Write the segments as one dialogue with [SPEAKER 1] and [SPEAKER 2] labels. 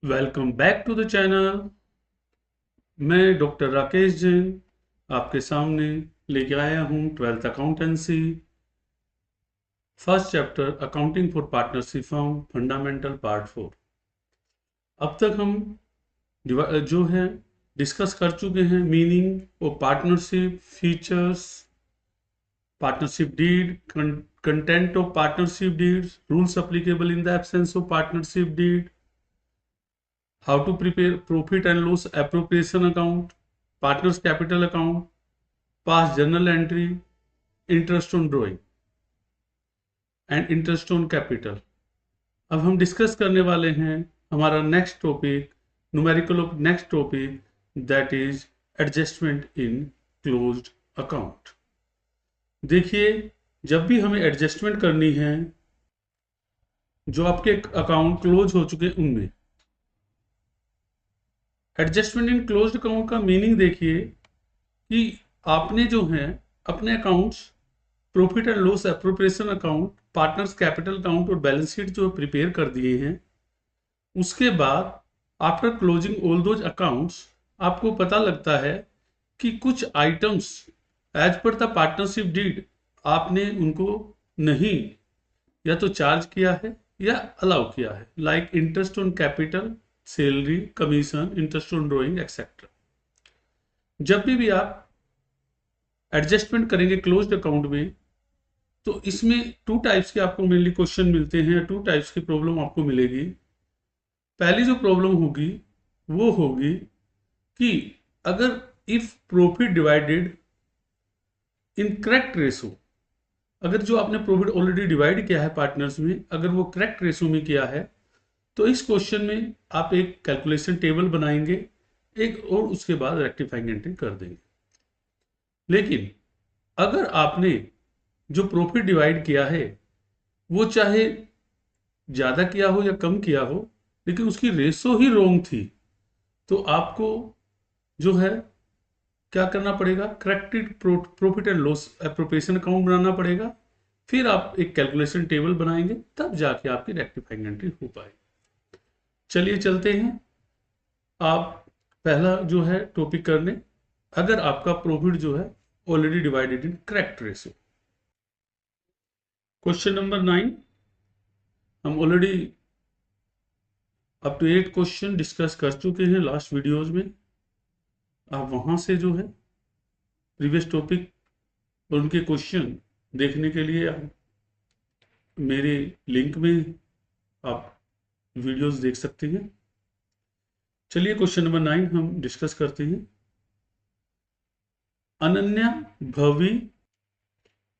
[SPEAKER 1] Welcome back to the channel. मैं doctor Rakesh Jain आपके सामने लेके आया हूँ 12th accountancy first chapter accounting for partnership firm fundamental part 4। अब तक हम जो है डिस्कस कर चुके हैं meaning of partnership, features, partnership deed, content of partnership deeds, rules applicable in the absence of partnership deed, how to prepare profit and loss appropriation account, partners capital account, past journal entry, interest on drawing and interest on capital। अब हम discuss करने वाले हैं हमारा next topic, numerical of next topic, that is adjustment in closed account. देखिए, जब भी हमें एडजस्टमेंट करनी है जो आपके अकाउंट क्लोज हो चुके उनमें, एडजस्टमेंट इन क्लोज्ड अकाउंट का मीनिंग देखिए कि आपने जो है अपने accounts profit and loss appropriation account, partners capital account और बैलेंस शीट जो प्रिपेयर कर दिए हैं, उसके बाद after closing all those accounts आपको पता लगता है कि कुछ items as per the partnership deed आपने उनको नहीं या तो चार्ज किया है या अलाउ किया है, like interest on capital, salary, commission, interest on drawing etcetera. जब भी आप एडजस्टमेंट करेंगे क्लोज्ड अकाउंट में, तो इसमें टू टाइप्स के आपको मेनली क्वेश्चन मिलते हैं, टू टाइप्स की प्रॉब्लम आपको मिलेगी। पहली जो प्रॉब्लम होगी वो होगी कि अगर if profit divided in correct ratio, अगर जो आपने प्रॉफिट ऑलरेडी डिवाइड किया है पार्टनर्स में, अगर वो करेक्ट रेशो में किया है, तो इस क्वेश्चन में आप एक कैलकुलेशन टेबल बनाएंगे एक, और उसके बाद रेक्टिफाइंग एंट्री कर देंगे। लेकिन अगर आपने जो प्रॉफिट डिवाइड किया है वो चाहे ज़्यादा किया हो या कम किया हो, लेकिन उसकी रेशो ही रॉन्ग थी, तो आपको जो है क्या करना पड़ेगा, corrected profit and loss appropriation account बनाना पड़ेगा। फिर आप एक कैलकुलेशन टेबल बनाएंगे, तब जाके आपकी रेक्टिफाइंग एंट्री हो पाए। चलिए चलते हैं आप पहला जो है टॉपिक करने। अगर आपका प्रॉफिट जो है already divided in correct ratio. Question number 9, हम already up to 8 question discuss कर चुके हैं लास्ट वीडियोज में। आप वहां से जो है प्रीवियस टॉपिक और उनके क्वेश्चन देखने के लिए आप मेरे लिंक में आप वीडियोस देख सकते हैं। चलिए क्वेश्चन नंबर 9 हम डिस्कस करते हैं। Ananya, Bhavi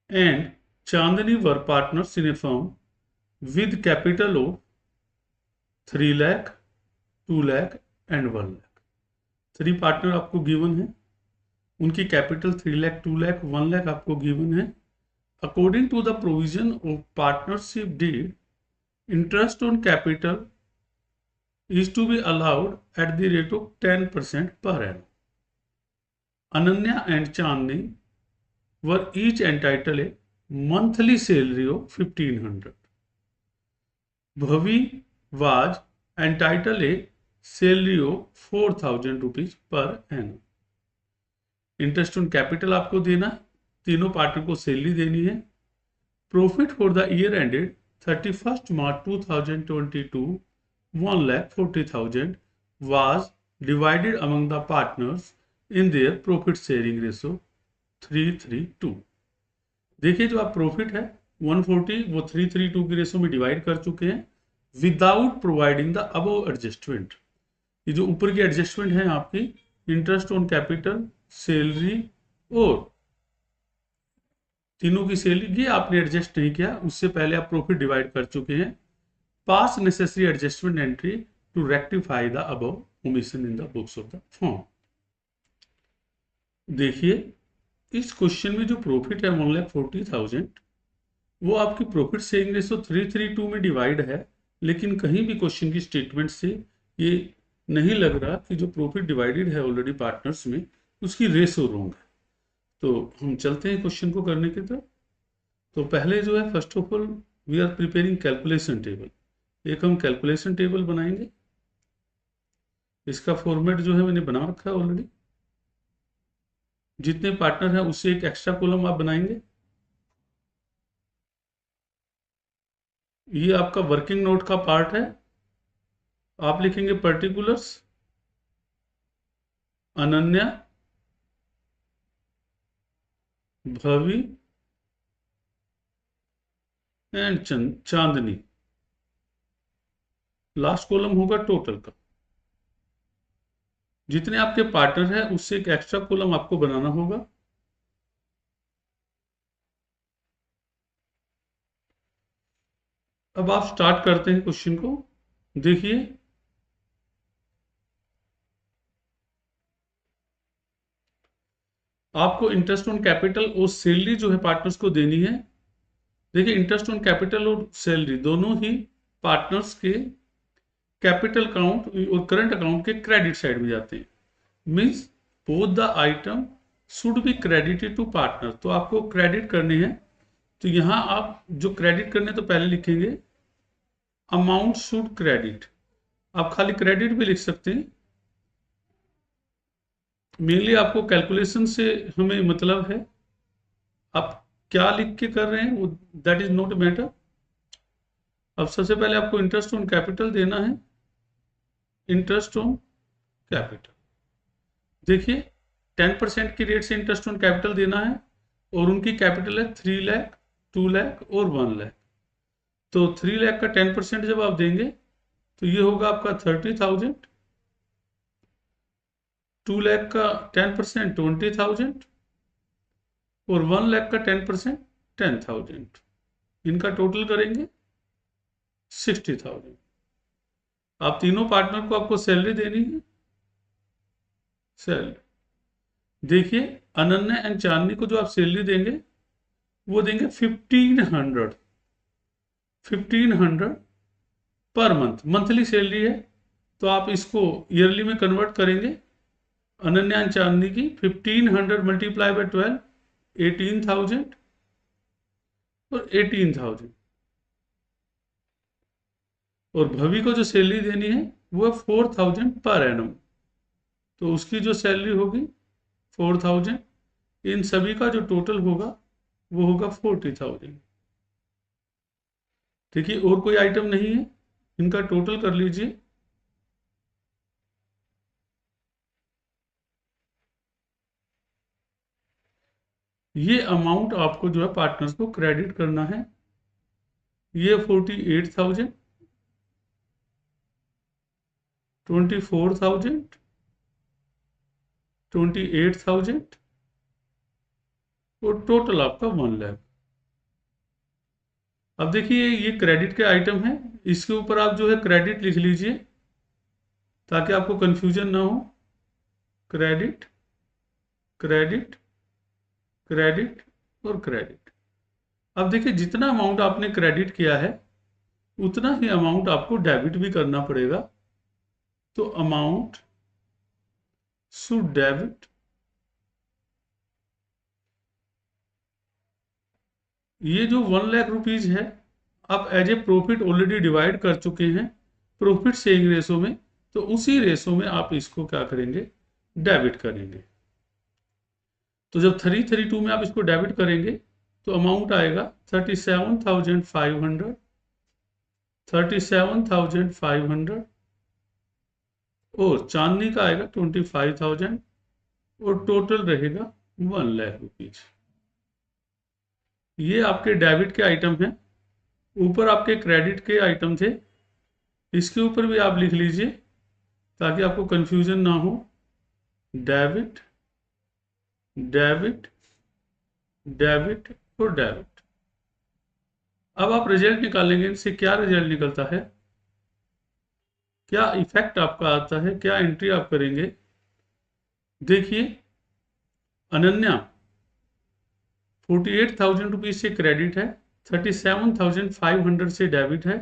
[SPEAKER 1] and Chandni were partners in a firm with capital of 3 lakh, 2 lakh and 1 lakh. 3 partner आपको गिवन है, उनकी कैपिटल 3 लाख, 2 लाख, 1 लाख आपको गिवन है। According to the provision of partnership deed, interest on capital is to be allowed at the rate of 10% per annum. Ananya and Chandni were each entitled a monthly salary of 1500. Bhavi was entitled a salary of 4000 rupees per annum. Interest on capital आपको देना, तीनों partner को salary देनी है। Profit for the year ended 31 March 2022 1,40,000 was divided among the partners in their profit sharing ratio 3:3:2। देखिए, जो आप profit है 140 वो 3:3:2 की रेशो में डिवाइड कर चुके हैं without providing the above adjustment. ये जो ऊपर की एडजस्टमेंट है आपकी इंटरेस्ट ऑन कैपिटल, सैलरी और तीनों की सैलरी, ये आपने एडजस्ट नहीं किया, उससे पहले आप प्रॉफिट डिवाइड कर चुके हैं। Pass necessary adjustment entry to rectify the above omission in the books of the firm। देखिए, इस क्वेश्चन में जो प्रॉफिट है 1,40,000, वो आपकी प्रॉफिट शेयरिंग रेशो 3:3:2 में डिवाइड है, लेकिन कहीं भी क्वेश्चन की स्टेटमेंट से ये नहीं लग रहा कि जो प्रॉफिट डिवाइडेड है ऑलरेडी पार्टनर्स में उसकी रेशो रॉन्ग है। तो हम चलते हैं क्वेश्चन को करने की तरफ। तो पहले जो है first of all we are preparing calculation table. एक हम कैलकुलेशन टेबल बनाएंगे इसका फॉर्मेट जो है मैंने बना रखा है ऑलरेडी। जितने पार्टनर हैं उससे एक एक्स्ट्रा कॉलम आप बनाएंगे। ये आपका वर्किंग नोट का पार्ट है। आप लिखेंगे particulars Ananya, Bhavi and Chandni. Last column होगा टोटल का। जितने आपके पार्टनर हैं उससे एक एक्स्ट्रा कॉलम आपको बनाना होगा। अब आप स्टार्ट करते हैं क्वेश्चन को। देखिए, आपको इंटरेस्ट ऑन कैपिटल और सैलरी जो है पार्टनर्स को देनी है। देखिए, इंटरेस्ट ऑन कैपिटल और सैलरी दोनों ही पार्टनर्स के कैपिटल अकाउंट और करंट अकाउंट के क्रेडिट साइड में जाते हैं। Means both the item should be credited to partner. तो आपको क्रेडिट करने हैं, तो यहां आप जो क्रेडिट करने तो पहले लिखेंगे अमाउंट शुड क्रेडिट। आप खाली क्रेडिट भी लिख सकते हैं। मेनली आपको कैलकुलेशन से हमें मतलब है, आप क्या लिख के कर रहे हैं वो दैट इज नॉट मैटर। अब सबसे पहले आपको इंटरेस्ट ऑन कैपिटल देना है। इंटरेस्ट ऑन कैपिटल, देखिए 10% की रेट से इंटरेस्ट ऑन कैपिटल देना है और उनकी कैपिटल है 3 लाख, 2 लाख और 1 लाख। तो 3 लाख का 10% जब आप देंगे तो ये होगा आपका 30,000, 2 लाख का 10% 20,000 और 1 लाख का 10% 10,000। इनका टोटल करेंगे 60,000। आप तीनों पार्टनर को आपको सैलरी देनी है। सैलरी देखिए, अनन्या एंड चांदनी को जो आप सैलरी देंगे वो देंगे 1500 पर मंथ। मंथली सैलरी है तो आप इसको ईयरली में कन्वर्ट करेंगे। अनन्या एंड चांदनी की 1500 मल्टीप्लाई बाय 12, 18,000 और 18,000। और भवि को जो सैलरी देनी है वो है 4,000 पर एनम। तो उसकी जो सैलरी होगी 4,000। इन सभी का जो टोटल होगा वो होगा 40,000। देखिए, और कोई आइटम नहीं है, इनका टोटल कर लीजिए। ये अमाउंट आपको जो है पार्टनर्स को क्रेडिट करना है। ये 48,000, 24,000, 28,000 और टोटल आपका 1 लाख। अब देखिए, ये क्रेडिट के आइटम है, इसके ऊपर आप जो है क्रेडिट लिख लीजिए ताकि आपको कंफ्यूजन ना हो। क्रेडिट, क्रेडिट, क्रेडिट और क्रेडिट। अब देखिए, जितना अमाउंट आपने क्रेडिट किया है उतना ही अमाउंट आपको डेबिट भी करना पड़ेगा। तो अमाउंट शुड डेबिट, ये जो 1 लाख रुपीज है आप as a profit already divide कर चुके हैं प्रॉफिट शेयरिंग रेशो में। तो उसी रेशो में आप इसको क्या करेंगे, डेबिट करेंगे। तो जब 332 में आप इसको डेबिट करेंगे तो अमाउंट आएगा 37,500, 37,500 और चांदनी का आएगा 25,000 और टोटल रहेगा 1 लाख रुपीज। ये आपके डेबिट के आइटम हैं। ऊपर आपके क्रेडिट के आइटम थे, इसके ऊपर भी आप लिख लीजिए ताकि आपको कंफ्यूजन ना हो। डेबिट, डेबिट, डेबिट और डेबिट। अब आप रिजल्ट निकालेंगे, इनसे क्या रिजल्ट निकलता है, क्या इफेक्ट आपका आता है, क्या एंट्री आप करेंगे। देखिए, अनन्या 48,000 रुपीज से क्रेडिट है, 37,500 से डेबिट है।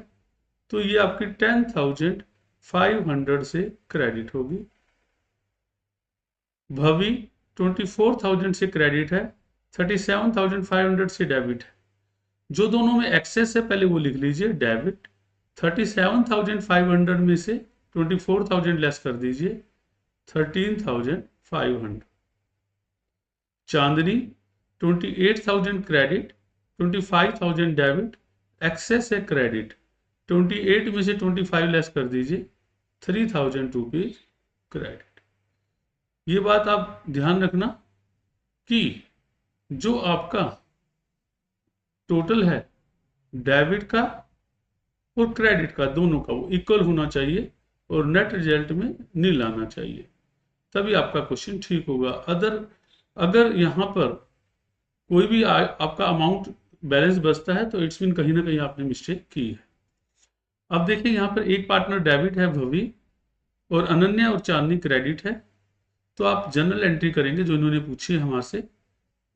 [SPEAKER 1] तो ये आपकी 10,500 से क्रेडिट होगी। भवि 24,000 से क्रेडिट है, 37,500 से डेबिट है। जो दोनों में एक्सेस है पहले वो लिख लीजिए, डेबिट। 37,500 में से 24,000 लेस कर दीजिए 13,500। चांदनी 28,000 क्रेडिट, 25,000 डेबिट, एक्सेस है क्रेडिट। 28 में से 25 लेस कर दीजिए 3,000 रुपीज क्रेडिट। ये बात आप ध्यान रखना कि जो आपका टोटल है डेबिट का और क्रेडिट का, दोनों का वो इक्वल होना चाहिए और नेट रिजल्ट में नील आना चाहिए, तभी आपका क्वेश्चन ठीक होगा। अगर यहाँ पर कोई भी आपका अमाउंट बैलेंस बचता है तो इट्स मीन कहीं ना कहीं आपने मिस्टेक की है। अब देखिए यहाँ पर एक पार्टनर डेबिट है भवी, और अनन्या और चांदनी क्रेडिट है। तो आप जनरल एंट्री करेंगे जो इन्होंने पूछी है हमारे से,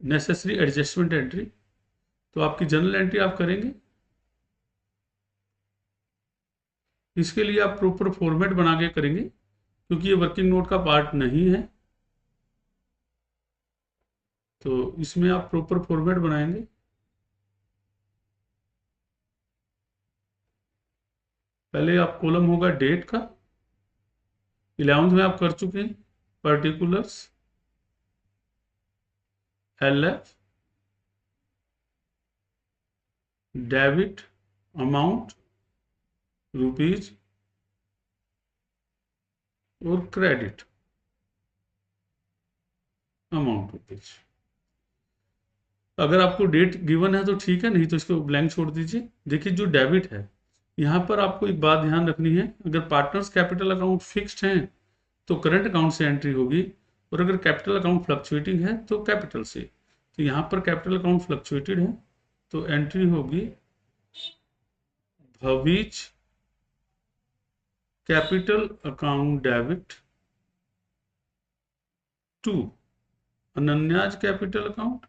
[SPEAKER 1] नेसेसरी एडजस्टमेंट एंट्री। तो आपकी जनरल एंट्री आप करेंगे। इसके लिए आप प्रॉपर फॉर्मेट बना के करेंगे क्योंकि ये वर्किंग नोट का पार्ट नहीं है, तो इसमें आप प्रॉपर फॉर्मेट बनाएंगे। पहले आप कॉलम होगा डेट का, 11th में आप कर चुके हैं, particulars, LF, debit amount rupees और क्रेडिट अमाउंट रुपीज। अगर आपको डेट गिवन है तो ठीक है, नहीं तो इसको ब्लैंक छोड़ दीजिए। देखिए जो डेबिट है यहाँ पर आपको एक बात ध्यान रखनी है, अगर पार्टनर्स कैपिटल अकाउंट फिक्स्ड हैं तो करंट अकाउंट से एंट्री होगी, और अगर कैपिटल अकाउंट फ्लक्चुएटिंग है तो कैपिटल से। तो यहाँ पर कैपिटल अकाउंट फ्लक्चुएटेड है तो एंट्री होगी Bhavi's capital account debit to Ananya's capital account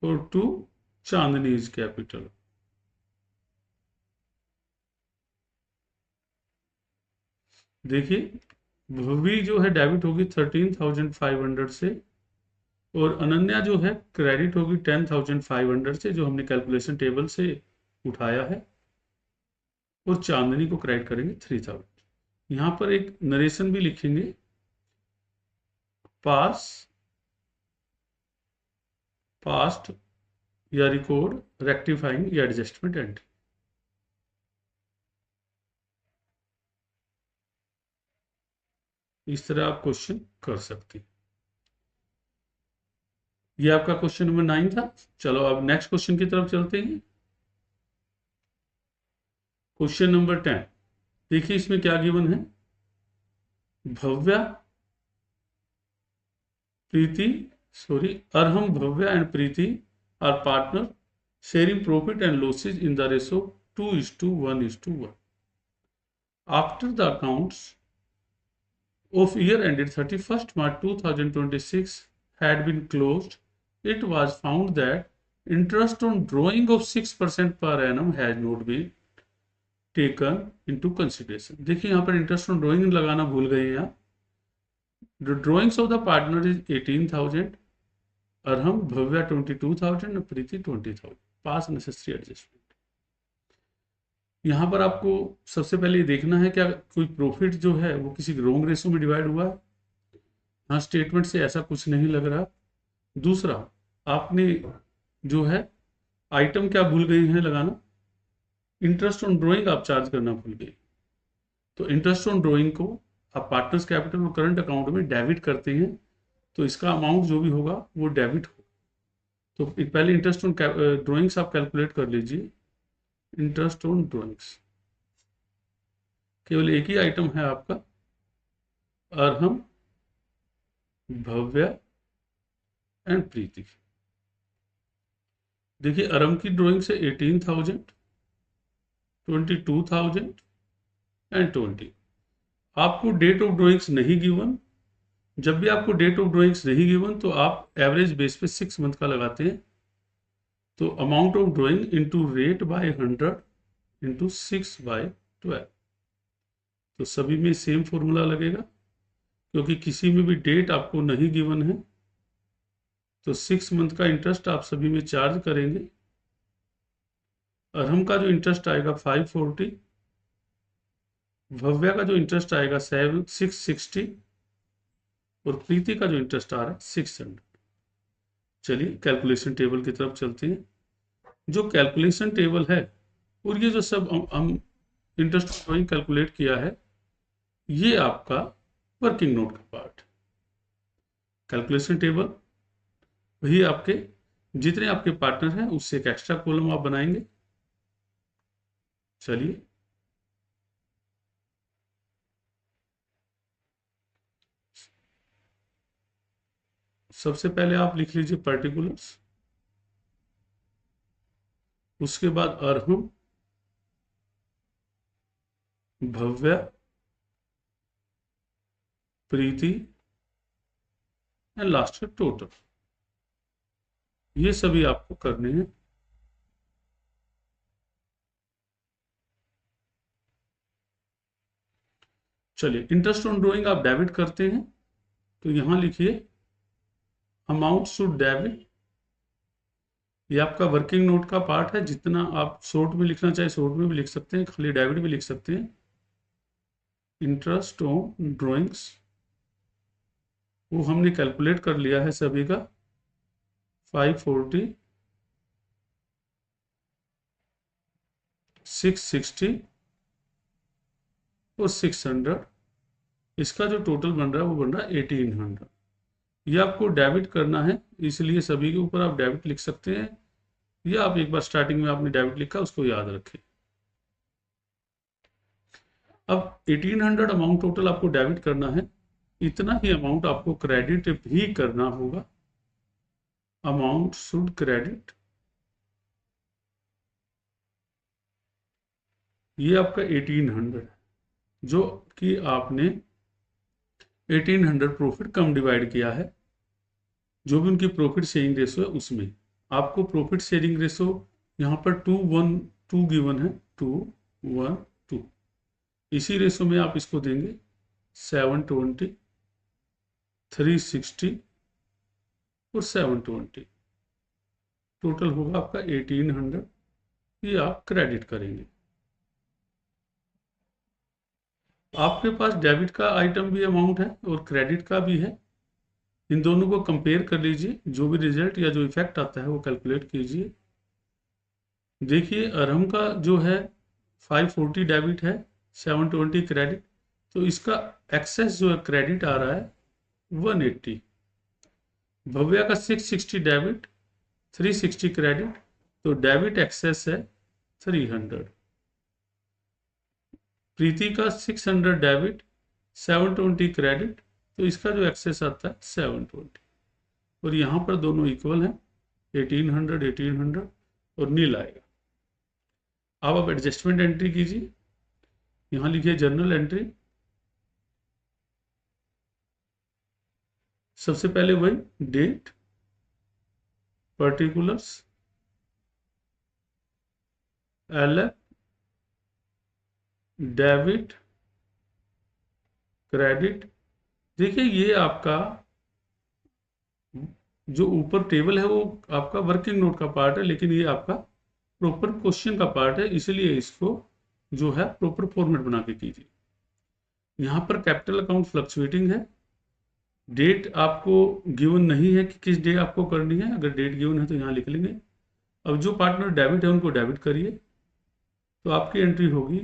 [SPEAKER 1] और टू चांदनीज कैपिटल। देखिए भवी जो है डेबिट होगी 13,500 से, और अनन्या जो है क्रेडिट होगी 10,500 से, जो हमने कैलकुलेशन टेबल से उठाया है, और चांदनी को क्रेडिट करेंगे 3,000। यहाँ पर एक नरेशन भी लिखेंगे, पास्ट या रिकॉर्ड रेक्टिफाइंग या एडजस्टमेंट एंट्री। इस तरह आप क्वेश्चन कर सकते हैं। ये आपका क्वेश्चन नंबर 9 था। चलो अब नेक्स्ट क्वेश्चन की तरफ चलते हैं। क्वेश्चन नंबर 10, देखिए इसमें क्या गिवन है। भव्या प्रीति Arham, Bhavya and Preeti are partner sharing profit and losses in the ratio 2:1:1. After the accounts of year ended 31st March 2026 had been closed, it was found that interest on drawing of 6% per annum has not been taken into consideration. देखिए यहाँ पर interest on drawing लगाना भूल गए हैं आप। The drawings of the partner is 18,000, Arham, Bhavya 22,000 और प्रीति 20,000। पास necessary adjustment. यहाँ पर आपको सबसे पहले ये देखना है क्या कोई प्रॉफिट जो है वो किसी रॉन्ग रेशो में डिवाइड हुआ है। हाँ, स्टेटमेंट से ऐसा कुछ नहीं लग रहा। दूसरा, आपने जो है आइटम क्या भूल गई है लगाना, इंटरेस्ट ऑन ड्रॉइंग आप चार्ज करना भूल गई। तो इंटरेस्ट ऑन ड्रॉइंग को आप पार्टनर्स कैपिटल और करंट अकाउंट में डेबिट करते हैं, तो इसका अमाउंट जो भी होगा वो डेबिट होगा। तो पहले इंटरेस्ट ऑन ड्रॉइंग्स आप कैलकुलेट कर लीजिए। इंटरेस्ट ऑन ड्रॉइंग्स केवल एक ही आइटम है आपका, अरहम, भव्या एंड प्रीति। देखिए अरहम की ड्रॉइंग से 18,000, 22,000 एंड 20। आपको डेट ऑफ ड्रॉइंग्स नहीं गिवन। जब भी आपको डेट ऑफ ड्रॉइंग्स नहीं गिवन तो आप एवरेज बेस पे 6 मंथ का लगाते हैं। तो amount of drawing into rate by 100 into 6/12। तो सभी में सेम फॉर्मूला लगेगा, क्योंकि किसी में भी डेट आपको नहीं गिवन है। तो 6 मंथ का इंटरेस्ट आप सभी में चार्ज करेंगे अरहम का जो इंटरेस्ट आएगा 540, भव्या का जो इंटरेस्ट आएगा 660 और प्रीति का जो इंटरेस्ट आ रहा है 600। चलिए कैलकुलेशन टेबल की तरफ चलते हैं। जो कैलकुलेशन टेबल है और ये जो सब हम इंटरेस्ट वही कैलकुलेट किया है, ये आपका वर्किंग नोट का पार्ट। कैलकुलेशन टेबल वही आपके जितने आपके पार्टनर हैं उससे एक एक्स्ट्रा कॉलम आप बनाएंगे। चलिए सबसे पहले आप लिख लीजिए पर्टिकुलर्स, उसके बाद अरहम, भव्या, प्रीति एंड लास्ट टोटल। ये सभी आपको करने हैं। चलिए इंटरेस्ट ऑन ड्रॉइंग आप डेबिट करते हैं तो यहां लिखिए अमाउंट शुड डेबिट। ये आपका वर्किंग नोट का पार्ट है, जितना आप शॉर्ट में लिखना चाहे शॉर्ट में भी लिख सकते हैं, खाली डेबिट भी लिख सकते हैं। इंटरेस्ट ऑन ड्रॉइंग्स वो हमने कैलकुलेट कर लिया है सभी का, 540, 660 और 600। इसका जो टोटल बन रहा है वो बन रहा है 1800। ये आपको डेबिट करना है, इसलिए सभी के ऊपर आप डेबिट लिख सकते हैं, या आप एक बार स्टार्टिंग में आपने डेबिट लिखा उसको याद रखें। अब 1800 अमाउंट टोटल आपको डेबिट करना है, इतना ही अमाउंट आपको क्रेडिट भी करना होगा। अमाउंट शुड क्रेडिट, ये आपका 1800 जो कि आपने 1800 प्रॉफिट कम डिवाइड किया है, जो भी उनकी प्रॉफिट शेयरिंग रेशो है उसमें आपको प्रॉफिट शेयरिंग रेशो यहाँ पर 2:1:2 गिवन है, 2:1:2। इसी रेशो में आप इसको देंगे 720, 360 और 720। टोटल होगा आपका 1800, ये आप क्रेडिट करेंगे। आपके पास डेबिट का आइटम भी अमाउंट है और क्रेडिट का भी है, इन दोनों को कंपेयर कर लीजिए, जो भी रिजल्ट या जो इफेक्ट आता है वो कैलकुलेट कीजिए। देखिए अरहम का जो है 540 डेबिट है, 720 क्रेडिट, तो इसका एक्सेस जो है क्रेडिट आ रहा है 180। भव्या का 660 डेबिट, 360 क्रेडिट, तो डेबिट एक्सेस है 300। प्रीति का 600 डेबिट, 720 क्रेडिट, तो इसका जो एक्सेस आता है 720। और यहाँ पर दोनों इक्वल हैं, 1800 1800 और नील आएगा। अब आप एडजस्टमेंट एंट्री कीजिए, यहाँ लिखिए जर्नल एंट्री। सबसे पहले वही date, particulars, LF, debit, credit. देखिए ये आपका जो ऊपर टेबल है वो आपका वर्किंग नोट का पार्ट है, लेकिन ये आपका प्रॉपर क्वेश्चन का पार्ट है, इसलिए इसको जो है प्रॉपर फॉर्मेट बना के कीजिए। यहाँ पर कैपिटल अकाउंट फ्लक्चुएटिंग है, डेट आपको गिवन नहीं है कि किस डे आपको करनी है, अगर डेट गिवन है तो यहाँ लिख लेंगे। अब जो पार्टनर डेबिट है उनको डेबिट करिए, तो आपकी एंट्री होगी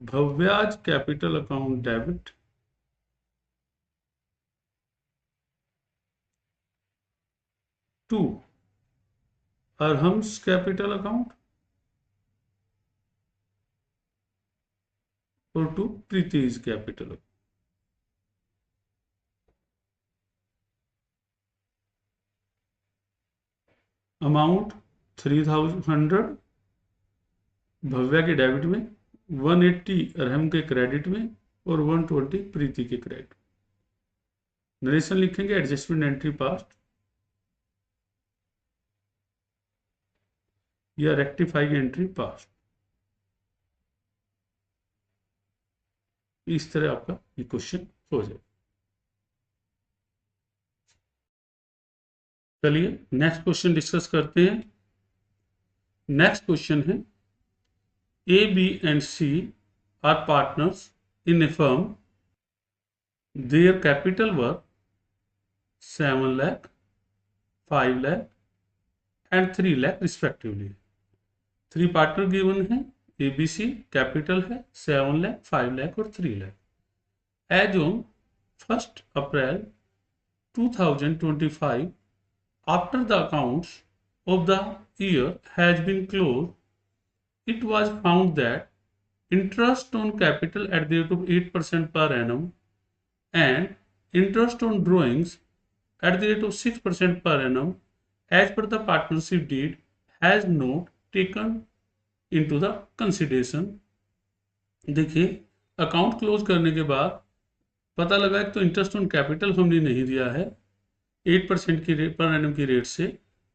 [SPEAKER 1] Bhavya's capital account debit, to Arham's capital account और to Preeti's capital. Amount 300 Bhavya के डेबिट में, 180 अरहम के क्रेडिट में और 120 प्रीति के क्रेडिट। नरेशन लिखेंगे एडजस्टमेंट एंट्री पास्ट या रेक्टिफाइंग एंट्री पास्ट। इस तरह आपका ये क्वेश्चन हो जाए। चलिए नेक्स्ट क्वेश्चन डिस्कस करते हैं। नेक्स्ट क्वेश्चन है A, B and C are partners in a firm. Their capital were 7 lakh, 5 lakh and 3 lakh respectively. 3 partner given है, ABC कैपिटल है 7 लाख, 5 लाख और 3 lakh. As on 1 April 2025, after the accounts of the year has been closed, it was found that interest on capital at the rate of 8% per annum and interest on drawings at the rate of 6% per annum as per the partnership deed has not taken into the consideration। देखिए, account close करने के बाद पता लगा कि तो interest on capital हमने नहीं दिया है 8% की रेट पर एनम की रेट से,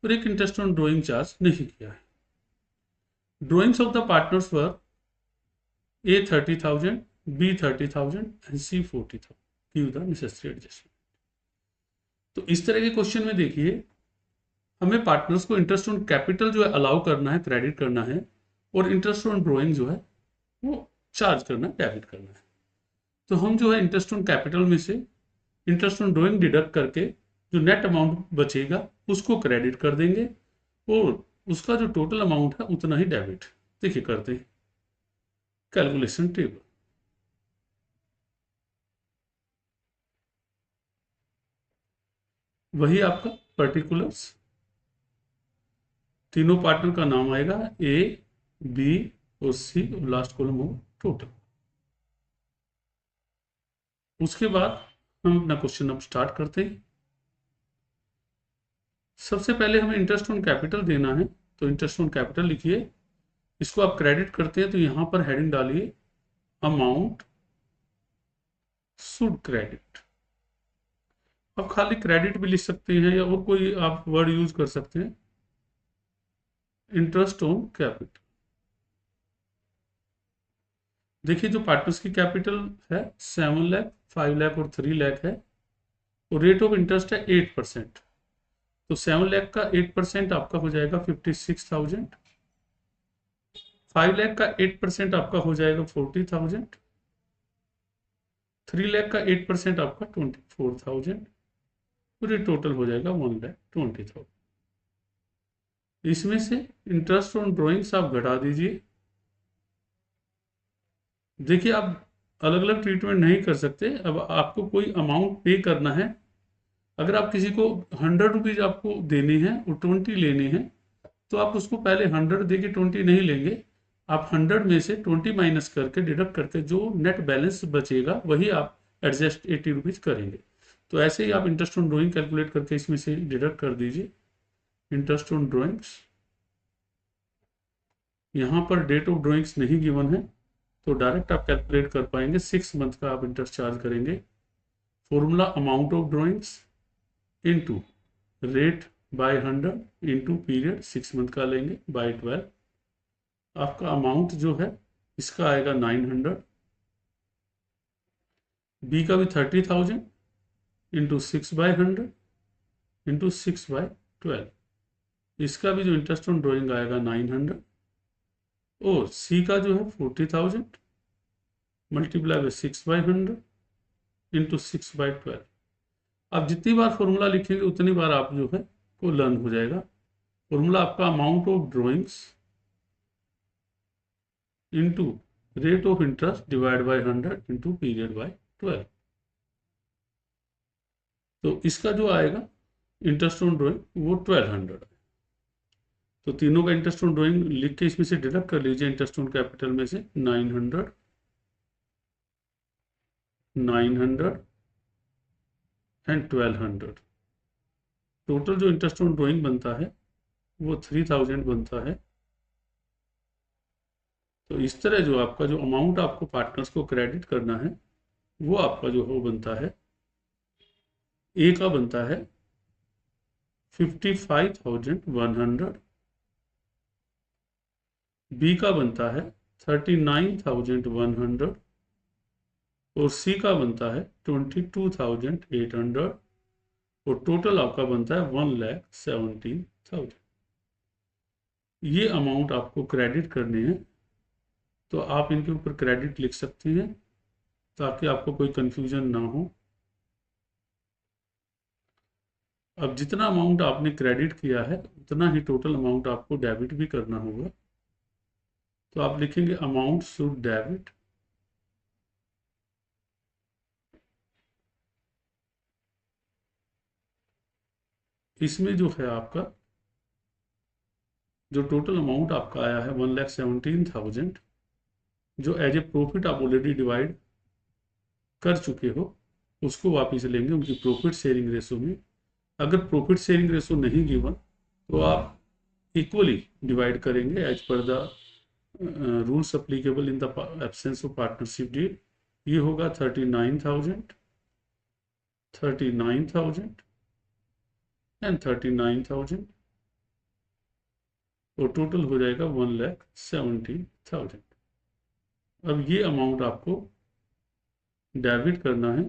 [SPEAKER 1] और एक इंटरेस्ट ऑन ड्रॉइंग चार्ज नहीं किया है। Drawings of the partners were A 30,000, B 30,000 and C 40,000। Give the necessary adjustment. तो इस तरह के क्वेश्चन में देखिए, हमें पार्टनर्स को इंटरेस्ट ऑन कैपिटल जो है अलाउ करना है, क्रेडिट करना है, और इंटरेस्ट ऑन ड्रॉइंग जो है वो चार्ज करना है, डेबिट करना है। तो हम जो है इंटरेस्ट ऑन कैपिटल में से इंटरेस्ट ऑन ड्रॉइंग डिडक्ट करके जो नेट अमाउंट बचेगा उसको क्रेडिट कर देंगे, और उसका जो टोटल अमाउंट है उतना ही डेबिट। देखिए करते हैं कैलकुलेशन टेबल। वही आपका पर्टिकुलर्स, तीनों पार्टनर का नाम आएगा, A, B और C, और लास्ट कॉलम हो टोटल। उसके बाद हम अपना क्वेश्चन अब स्टार्ट करते हैं। सबसे पहले हमें इंटरेस्ट ऑन कैपिटल देना है, तो इंटरेस्ट ऑन कैपिटल लिखिए। इसको आप क्रेडिट करते हैं तो यहां पर हेडिंग डालिए अमाउंट शुड क्रेडिट। आप खाली क्रेडिट भी लिख सकते हैं या और कोई आप वर्ड यूज कर सकते हैं। Interest on capital. देखिए जो पार्टनर्स की कैपिटल है 7 लाख, 5 लाख और 3 लाख है, और रेट ऑफ इंटरेस्ट है 8%। तो 7 लाख का 8% आपका हो जाएगा 56,000, 5 लाख का 8% आपका हो जाएगा 40,000, 3 लाख का 8% आपका 24,000, और ये टोटल हो जाएगा 1,20,000। इसमें से इंटरेस्ट ऑन ड्रॉइंग्स आप घटा दीजिए। देखिए आप अलग अलग ट्रीटमेंट नहीं कर सकते। अब आपको कोई अमाउंट पे करना है, अगर आप किसी को 100 रुपीज आपको देने हैं और 20 लेने हैं, तो आप उसको पहले 100 दे के 20 नहीं लेंगे। आप 100 में से 20 माइनस करके डिडक्ट करके जो नेट बैलेंस बचेगा वही आप एडजस्ट 80 रुपीज करेंगे। तो ऐसे ही आप इंटरेस्ट ऑन ड्रॉइंग कैलकुलेट करके इसमें से डिडक्ट कर दीजिए। इंटरेस्ट ऑन ड्रॉइंग्स, यहाँ पर डेट ऑफ ड्रॉइंग्स नहीं गिवन है, तो डायरेक्ट आप कैलकुलेट कर पाएंगे। 6 मंथ का आप इंटरेस्ट चार्ज करेंगे। Formula amount of drawings into rate by 100 into period 6 month का लेंगे बाय 12। आपका अमाउंट जो है इसका आएगा 900, बी का भी 30,000 इंटू 6/100 इंटू 6/12। इसका भी जो इंटरेस्ट ऑन ड्रॉइंग आएगा 900, और सी का जो है 40,000 मल्टीप्लाई बाय 6/100 इंटू 6/12। आप जितनी बार फॉर्मूला लिखेंगे उतनी बार आप जो है वो लर्न हो जाएगा। फॉर्मूला आपका amount of drawings into rate of interest divide by 100 into period by 12। तो इसका जो आएगा इंटरेस्ट ऑन ड्रॉइंग वो 1200। तो तीनों का इंटरेस्ट ऑन ड्रॉइंग लिख के इसमें से डिडक्ट कर लीजिए। इंटरेस्ट ऑन कैपिटल में से 900, 900 एंड 1200। टोटल जो इंटरेस्ट ऑन ड्रॉइंग बनता है वो 3000 बनता है। तो इस तरह जो आपका जो अमाउंट आपको पार्टनर्स को क्रेडिट करना है वो आपका जो हो बनता है, ए का बनता है 55,100, बी का बनता है 39,100, और सी का बनता है 22,800, और टोटल आपका बनता है 1,70,000। ये अमाउंट आपको क्रेडिट करने हैं तो आप इनके ऊपर क्रेडिट लिख सकते हैं ताकि आपको कोई कंफ्यूजन ना हो। अब जितना अमाउंट आपने क्रेडिट किया है उतना ही टोटल अमाउंट आपको डेबिट भी करना होगा। तो आप लिखेंगे अमाउंट शुड डेबिट, इसमें जो है आपका जो टोटल अमाउंट आपका आया है 1,17,000, जो एज ए प्रॉफिट आप ऑलरेडी डिवाइड कर चुके हो, उसको वापस लेंगे उनकी प्रॉफिट शेयरिंग रेशो में। अगर प्रॉफिट शेयरिंग रेशो नहीं गिवन तो आप इक्वली डिवाइड करेंगे as per the rules applicable in the absence of partnership deed. ये होगा 39,000, 39,000 एंड 39,000, और टोटल हो जाएगा 1,70,000। अब ये अमाउंट आपको डेबिट करना है।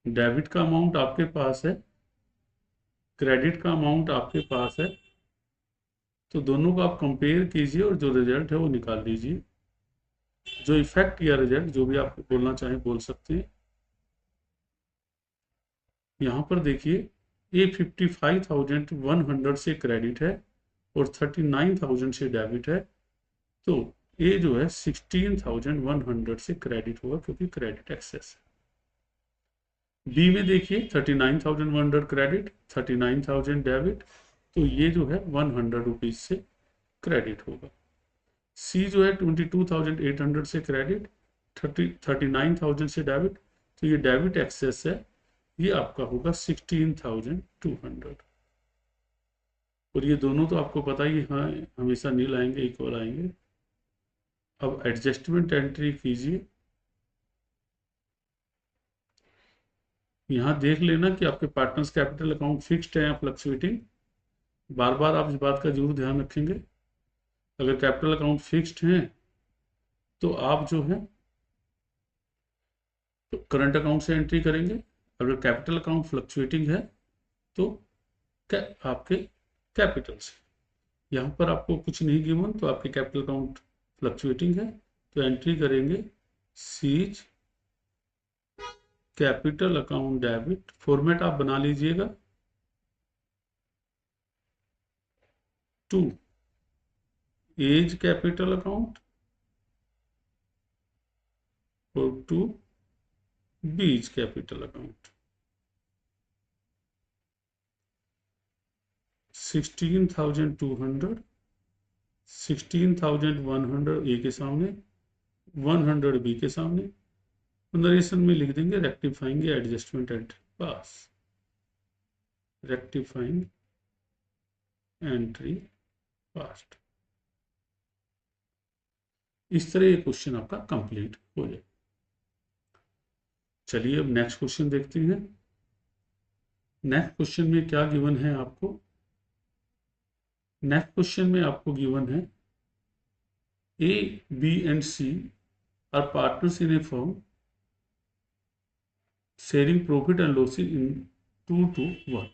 [SPEAKER 1] डेबिट का अमाउंट आपके पास है, क्रेडिट का अमाउंट आपके पास है, तो दोनों को आप कंपेयर कीजिए और जो रिजल्ट है वो निकाल लीजिए। जो इफेक्ट या रिजल्ट जो भी आप बोलना चाहें बोल सकते हैं। यहाँ पर देखिए ये 55,100 से क्रेडिट है और 39,000 से डेबिट है, तो ये जो है 16,100 से क्रेडिट होगा क्योंकि क्रेडिट एक्सेस है। बी में देखिए 39,100 क्रेडिट, 39,000 डेबिट, तो ये जो है 100 रुपीज से क्रेडिट होगा। सी जो है 22,800 से क्रेडिट, 39,000 से डेबिट, तो ये डेबिट एक्सेस है, ये आपका होगा 16,200। और ये दोनों तो आपको पता ही, हाँ हमेशा नील आएंगे, इक्वल आएंगे। अब एडजस्टमेंट एंट्री कीजिए। यहाँ देख लेना कि आपके पार्टनर्स कैपिटल अकाउंट फिक्स्ड है या फ्लक्चुएटिंग। बार बार आप इस बात का जरूर ध्यान रखेंगे। अगर कैपिटल अकाउंट फिक्स्ड है तो आप जो है तो करंट अकाउंट से एंट्री करेंगे। अगर कैपिटल अकाउंट फ्लक्चुएटिंग है तो आपके कैपिटल से। यहाँ पर आपको कुछ नहीं गिवन तो आपके कैपिटल अकाउंट फ्लक्चुएटिंग है, तो एंट्री करेंगे seize capital account debit. Format आप बना लीजिएगा टू एज कैपिटल अकाउंट और टू बीज कैपिटल अकाउंट। 16,200, 16,100 ए के सामने, 100 बी के सामने। नरेशन में लिख देंगे रेक्टिफाइंग एडजस्टमेंट एंट्री पास, रेक्टिफाइंग एंट्री पास्ट। इस तरह ये क्वेश्चन आपका कंप्लीट हो जाए। चलिए अब नेक्स्ट क्वेश्चन देखते हैं। नेक्स्ट क्वेश्चन में क्या गिवन है आपको? नेक्स्ट क्वेश्चन में आपको गिवन है A B and C are partners in a firm sharing profit and losses in 2 to 1।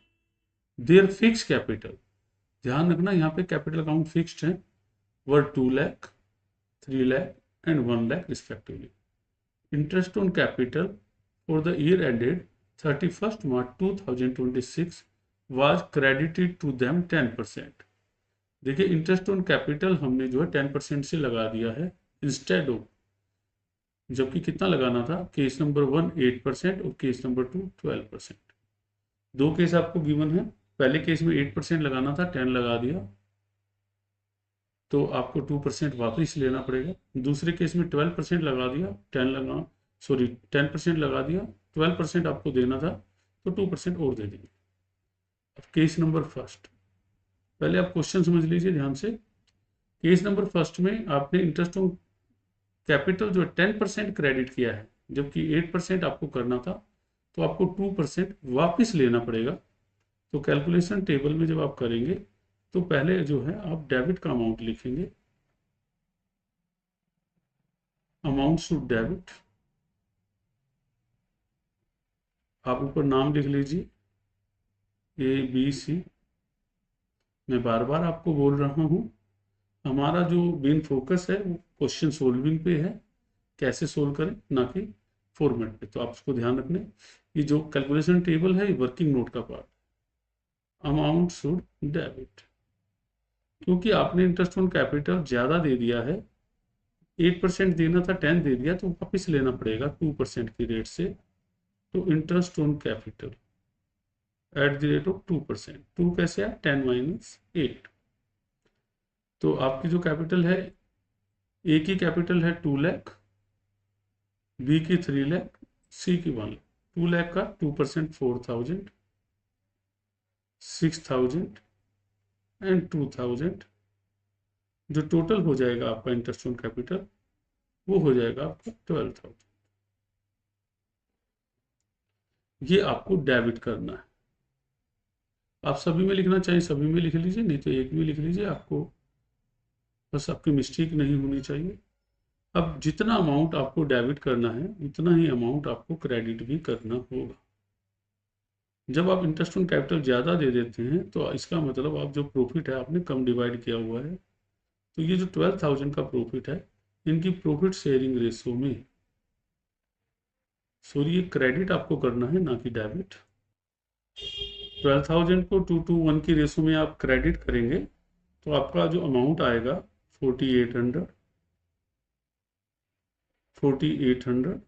[SPEAKER 1] Their fix capital, ध्यान रखना यहाँ पे कैपिटल अकाउंट फिक्स्ड है, were 2 lakh, 3 lakh and 1 lakh respectively. Interest on capital for the year ended 31st March 2026 was credited to them 10%। देखिए interest on capital हमने जो है 10% से लगा दिया है इंस्टेड ऑफ, जबकि कितना लगाना था? केस नंबर 1 8% और केस नंबर 2 12%। दो केस आपको गिवन है। पहले केस में 8% लगाना था, 10 लगा दिया, तो आपको 2% वापस लेना पड़ेगा। दूसरे केस में 12% लगा दिया, 10% लगा दिया, 12% आपको देना था, तो 2% और दे देंगे। अब केस नंबर फर्स्ट, पहले आप क्वेश्चन समझ लीजिए ध्यान से। केस नंबर फर्स्ट में आपने इंटरेस्ट ऑन कैपिटल जो 10% क्रेडिट किया है, जबकि 8% आपको करना था, तो आपको 2% वापस लेना पड़ेगा। तो कैलकुलेशन टेबल में जब आप करेंगे तो पहले जो है आप डेबिट का अमाउंट लिखेंगे, अमाउंट टू डेबिट। आप ऊपर नाम लिख लीजिए ए बी सी। मैं बार बार आपको बोल रहा हूं हमारा जो मेन फोकस है वो क्वेश्चन सोल्विंग पे है, कैसे सोल्व करें, ना कि फॉर्मेट पे। तो आप उसको ध्यान रखने, ये जो कैलकुलेशन टेबल है ये वर्किंग नोट का पार्ट। अमाउंट शुड डेबिट, क्योंकि आपने इंटरेस्ट ऑन कैपिटल ज़्यादा दे दिया है, 8% देना था 10 दे दिया, तो वापस लेना पड़ेगा 2% की रेट से। तो interest on capital eight the rate of 2%, 2 कैसे है 10 माइनस 8। तो आपकी जो कैपिटल है, ए की कैपिटल है 2 लाख, बी की 3 लाख, सी की 1 लाख। 2 लाख का 2% 4000, 6000 एंड 2000, जो टोटल हो जाएगा आपका इंटरेस्ट ऑन कैपिटल वो हो जाएगा आपका 12000। ये आपको डेबिट करना है। आप सभी में लिखना चाहिए सभी में लिख लीजिए, नहीं तो एक में लिख लीजिए, आपको बस आपकी मिस्टेक नहीं होनी चाहिए। अब जितना अमाउंट आपको डेबिट करना है उतना ही अमाउंट आपको क्रेडिट भी करना होगा। जब आप इंटरेस्ट ऑन कैपिटल ज़्यादा दे देते हैं तो इसका मतलब आप जो प्रॉफिट है आपने कम डिवाइड किया हुआ है। तो ये जो 12000 का प्रॉफिट है, इनकी प्रॉफिट शेयरिंग रेशो में, सॉरी, ये क्रेडिट आपको करना है, ना कि डेबिट। 12000 को 2:1 की रेशो में आप क्रेडिट करेंगे तो आपका जो अमाउंट आएगा 4800, 4800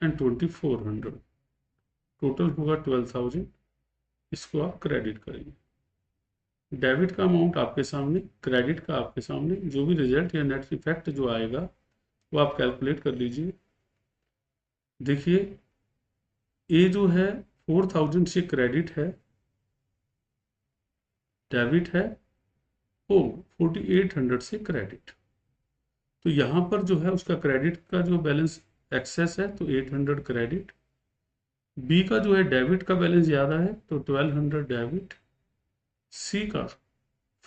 [SPEAKER 1] एंड 2400, टोटल होगा 12000। इसको आप क्रेडिट करेंगे। डेबिट का अमाउंट आपके सामने, क्रेडिट का आपके सामने, जो भी रिजल्ट या नेट इफेक्ट जो आएगा वो आप कैलकुलेट कर लीजिए। देखिए, ए जो है 4000 से क्रेडिट है, डेबिट है, ओ 4800 से क्रेडिट। तो यहाँ पर जो है उसका क्रेडिट का जो बैलेंस एक्सेस है तो 800 क्रेडिट, बी का जो है डेबिट का बैलेंस ज़्यादा है तो 1200 डेबिट, सी का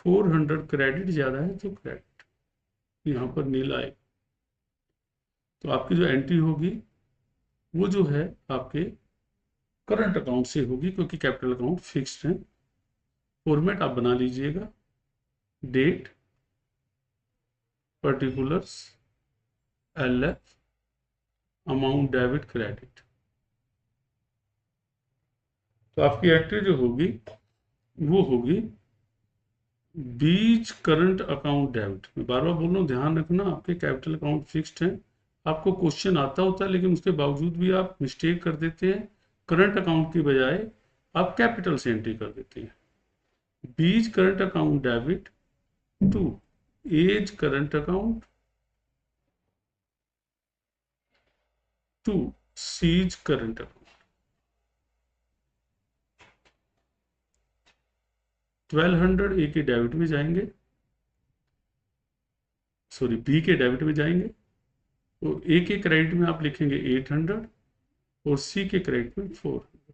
[SPEAKER 1] 400 क्रेडिट ज़्यादा है तो क्रेडिट, यहाँ पर नील आएगा। तो आपकी जो एंट्री होगी वो जो है आपके करंट अकाउंट से होगी, क्योंकि कैपिटल अकाउंट फिक्स्ड है। फॉर्मेट आप बना लीजिएगा, date, particulars, LF, amount debit credit. तो आपकी एंट्री जो होगी वो होगी बीच करंट अकाउंट डेबिट। मैं बार बार बोल रहा हूँ, ध्यान रखना, आपके कैपिटल अकाउंट फिक्स्ड है। आपको क्वेश्चन आता होता है लेकिन उसके बावजूद भी आप मिस्टेक कर देते हैं, करंट अकाउंट की बजाय आप कैपिटल से एंट्री कर देते हैं। B's current account debit to A's current account to C's current account. 1200 A के डेबिट में जाएंगे, सॉरी बी के डेबिट में जाएंगे, तो ए के क्रेडिट में आप लिखेंगे 800 और सी के क्रेडिट में 400।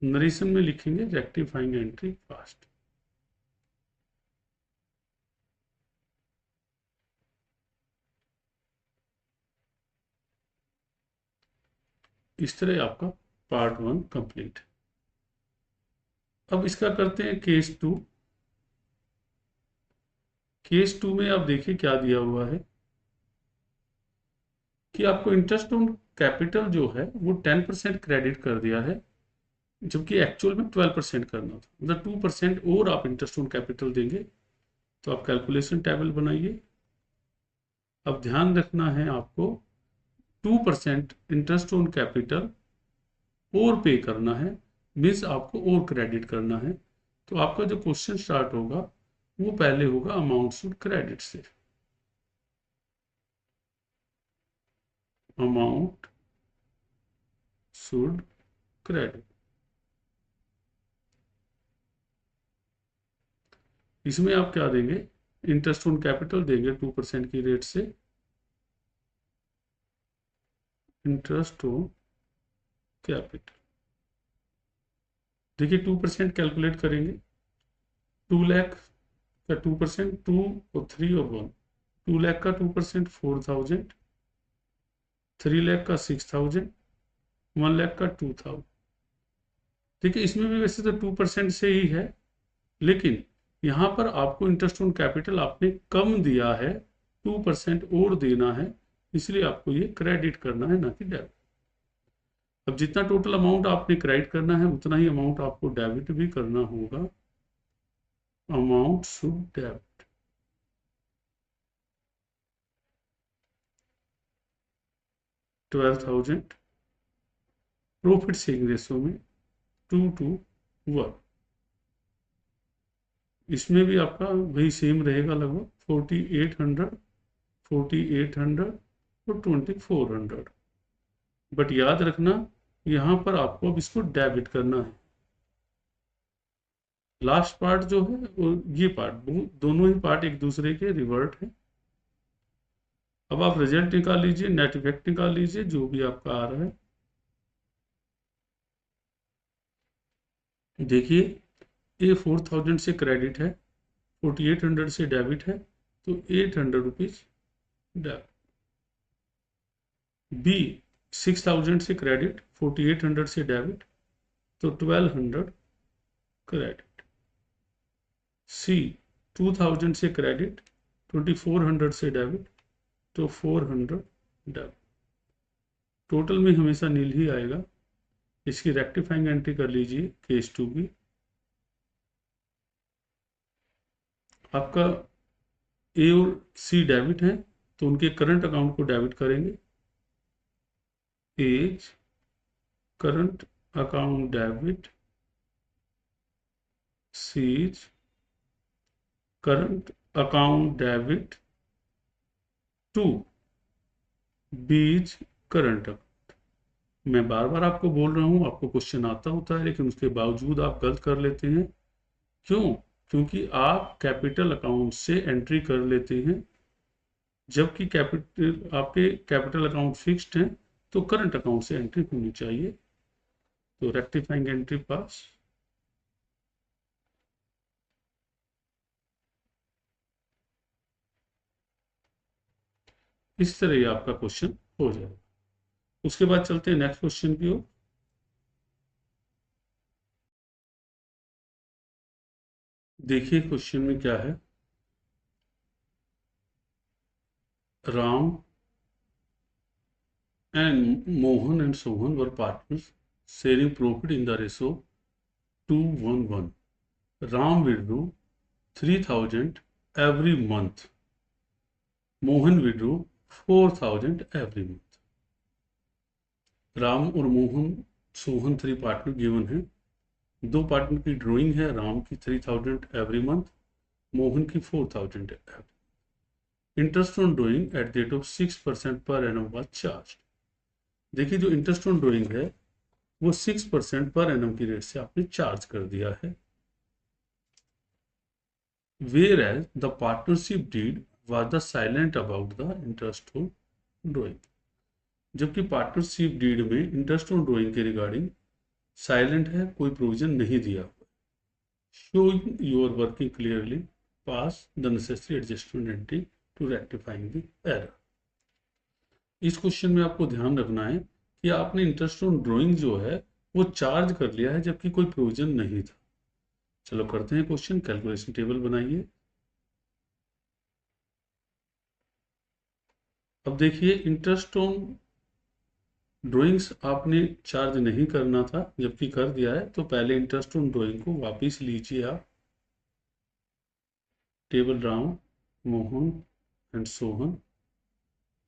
[SPEAKER 1] नरेशन में लिखेंगे रेक्टिफाइंग एंट्री फास्ट। इस तरह आपका पार्ट 1 कंप्लीट। अब इसका करते हैं केस 2। केस 2 में आप देखिए क्या दिया हुआ है कि आपको इंटरेस्ट ऑन कैपिटल जो है वो 10% क्रेडिट कर दिया है, जबकि एक्चुअल में 12% करना था, मतलब 2% और आप इंटरेस्ट ऑन कैपिटल देंगे। तो आप कैलकुलेशन टेबल बनाइए। अब ध्यान रखना है आपको, 2% इंटरेस्ट ऑन कैपिटल और पे करना है, मीन्स आपको और क्रेडिट करना है। तो आपका जो क्वेश्चन स्टार्ट होगा वो पहले होगा अमाउंट शुड क्रेडिट से। अमाउंट शुड क्रेडिट, इसमें आप क्या देंगे, इंटरेस्ट ऑन कैपिटल देंगे 2% की रेट से, इंटरेस्ट ऑन कैपिटल। देखिए 2% कैलकुलेट करेंगे, 2 लाख का 2%, 2 और 3 और 1, 2 लाख का 2% 4000, 3 लाख का 6000, 1 लाख का 2000। देखिए इसमें भी वैसे तो 2% से ही है, लेकिन यहाँ पर आपको इंटरेस्ट ऑन कैपिटल आपने कम दिया है, 2% और देना है, इसलिए आपको ये क्रेडिट करना है, ना कि डेबिट। अब जितना टोटल अमाउंट आपने क्रेडिट करना है उतना ही अमाउंट आपको डेबिट भी करना होगा। Amount should debit. $12,000 profit sharing ratio में 2:1। इसमें भी आपका वही सेम रहेगा, लगभग 4800 और 2400। बट याद रखना यहाँ पर आपको अब इसको डेबिट करना है। लास्ट पार्ट जो है वो ये पार्ट, दोनों ही पार्ट एक दूसरे के रिवर्ट है। अब आप रिजल्ट निकाल लीजिए, नेट इफेक्ट निकाल लीजिए, जो भी आपका आ रहा है। देखिए ये 4000 से क्रेडिट है, 4800 से डेबिट है, तो 800 रुपीज डेबिट। बी 6000 से क्रेडिट, 4800 से डेबिट, तो 1200 क्रेडिट। सी 2000 से क्रेडिट, 2400 से डेबिट, तो 400 डेबिट। टोटल में हमेशा नील ही आएगा। इसकी रेक्टिफाइंग एंट्री कर लीजिए केस 2 की। आपका ए और सी डेबिट है, तो उनके करंट अकाउंट को डेबिट करेंगे। As current account debit, C's current account debit to B's current account. मैं बार बार आपको बोल रहा हूं, आपको क्वेश्चन आता होता है लेकिन उसके बावजूद आप गलत कर लेते हैं। क्यों? क्योंकि आप कैपिटल अकाउंट से एंट्री कर लेते हैं, जबकि कैपिटल आपके कैपिटल अकाउंट फिक्स्ड हैं, तो करंट अकाउंट से एंट्री होनी चाहिए। तो रेक्टिफाइंग एंट्री पास। इस तरह ये आपका क्वेश्चन हो जाएगा। उसके बाद चलते हैं नेक्स्ट क्वेश्चन की ओर। देखिए क्वेश्चन में क्या है। Ram and Mohan and Sohan were partners, sharing profit in the ratio 2:1. Ram withdrew 3,000 every month. Mohan withdrew 4,000 every month. Ram और मोहन सोहन 3 पार्टनर गिवन है। 2 पार्टनर की ड्राइंग है, राम की 3,000 एवरी मंथ, मोहन की 4,000 every. Interest on drawing eight the rate of 6% per annum was charge. देखिए जो interest on drawing है वो 6% पर एनम की रेट से आपने चार्ज कर दिया है। Whereas the partnership deed was the silent about the interest on drawing। जबकि पार्टनरशिप डीड में इंटरेस्ट ऑन ड्राइंग के रिगार्डिंग साइलेंट है, कोई प्रोविजन नहीं दिया हुआ। Showing you are working clearly, pass the necessary adjustment entry to rectifying the error. इस question में आपको ध्यान रखना है कि आपने इंटरेस्ट ऑन ड्राइंग जो है वो चार्ज कर लिया है, जबकि कोई प्रोविजन नहीं था। चलो करते हैं क्वेश्चन। कैलकुलेशन टेबल बनाइए। अब देखिए इंटरेस्ट ऑन ड्राइंग्स आपने चार्ज नहीं करना था, जबकि कर दिया है, तो पहले इंटरेस्ट ऑन ड्राइंग को वापस लीजिए आप। टेबल राम, मोहन एंड सोहन,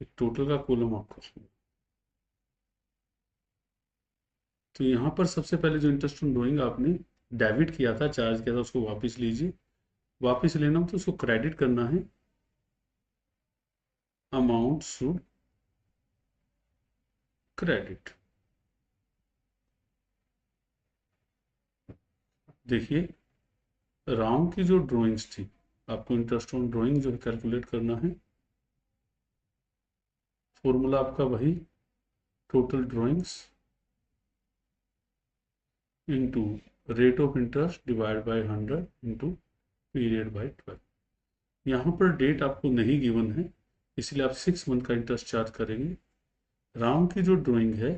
[SPEAKER 1] एक टोटल का कॉलम आपको। तो यहाँ पर सबसे पहले जो इंटरेस्ट ऑन ड्राइंग आपने डेबिट किया था, चार्ज किया था, उसको वापस लीजिए। वापस लेना हो तो उसको क्रेडिट करना है। Amount should credit. देखिए राम की जो ड्राइंग्स थी, आपको इंटरेस्ट ऑन ड्राइंग जो है कैलकुलेट करना है। फॉर्मूला आपका वही, total drawings into rate of interest divide by 100 into period by 12। यहाँ पर डेट आपको नहीं गिवन है, इसलिए आप 6 मंथ का इंटरेस्ट चार्ज करेंगे। राम की जो ड्राइंग है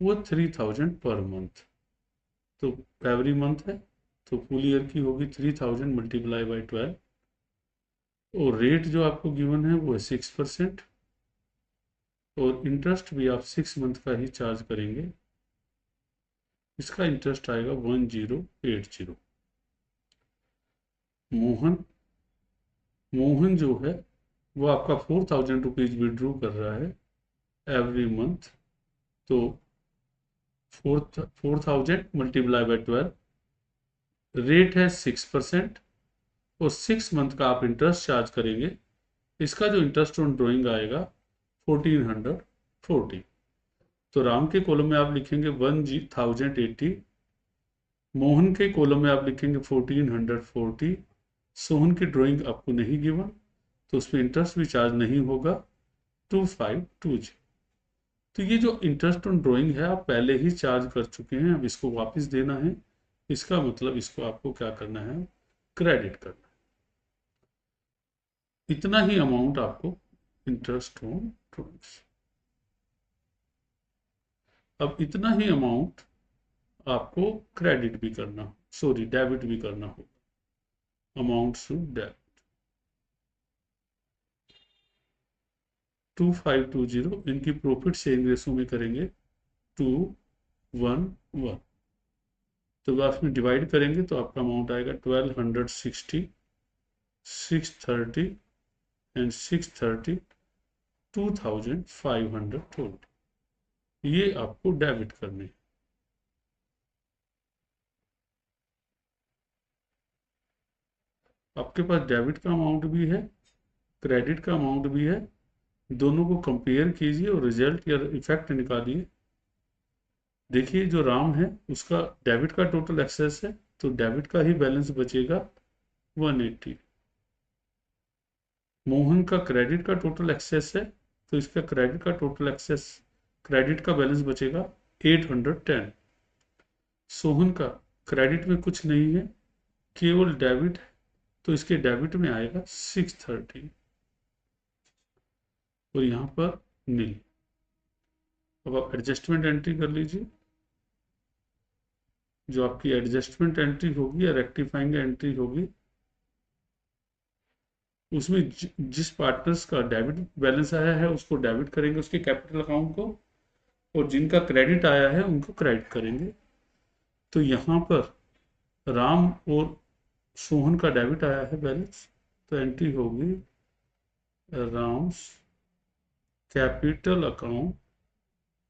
[SPEAKER 1] वो 3,000 पर मंथ, तो एवरी मंथ है, तो फुल ईयर की होगी 3000 मल्टीप्लाई बाई 12, और रेट जो आपको गिवन है वो है 6%, और इंटरेस्ट भी आप 6 मंथ का ही चार्ज करेंगे। इसका इंटरेस्ट आएगा 1080। मोहन मोहन जो है वो आपका 4000 रुपीज विड्रॉ कर रहा है एवरी मंथ। तो 4000 मल्टीप्लाई बाई 12, रेट है 6%, और 6 मंथ का आप इंटरेस्ट चार्ज करेंगे। इसका जो इंटरेस्ट ऑन ड्रॉइंग आएगा 1440। तो राम के कॉलम में आप लिखेंगे 1080, मोहन के कॉलम में आप लिखेंगे 1440। सोहन की ड्राइंग आपको नहीं गिवन, तो उसमें इंटरेस्ट भी चार्ज नहीं होगा, 2520। तो ये जो इंटरेस्ट ऑन ड्राइंग है आप पहले ही चार्ज कर चुके हैं, अब इसको वापस देना है। इसका मतलब इसको आपको क्या करना है, क्रेडिट करना है। इतना ही अमाउंट आपको इंटरेस्ट ऑन ड्राइंग्स। अब इतना ही अमाउंट आपको क्रेडिट भी करना, सॉरी डेबिट भी करना होगा। अमाउंट टू डेबिट 2520, इनकी प्रॉफिट शेयरिंग रेशो में करेंगे 211। तो आप इसमें डिवाइड करेंगे तो आपका अमाउंट आएगा 1260, 630 एंड 630, 2520। ये आपको डेबिट करने। आपके पास डेबिट का अमाउंट भी है, क्रेडिट का अमाउंट भी है, दोनों को कंपेयर कीजिए और रिजल्ट या इफेक्ट निकालिए। देखिए जो राम है उसका डेबिट का टोटल एक्सेस है, तो डेबिट का ही बैलेंस बचेगा 180। मोहन का क्रेडिट का टोटल एक्सेस है, तो इसका क्रेडिट का टोटल एक्सेस, क्रेडिट का बैलेंस बचेगा 810। सोहन का क्रेडिट में कुछ नहीं है, केवल डेबिट है, तो इसके डेबिट में आएगा 630, और यहाँ पर नील। अब आप एडजस्टमेंट एंट्री कर लीजिए। जो आपकी एडजस्टमेंट एंट्री होगी या रेक्टिफाइंग एंट्री होगी, उसमें जिस पार्टनर्स का डेबिट बैलेंस आया है उसको डेबिट करेंगे, उसके कैपिटल अकाउंट को, और जिनका क्रेडिट आया है उनको क्रेडिट करेंगे। तो यहाँ पर राम और सोहन का डेबिट आया है बैलेंस, तो एंट्री होगी राम्स कैपिटल अकाउंट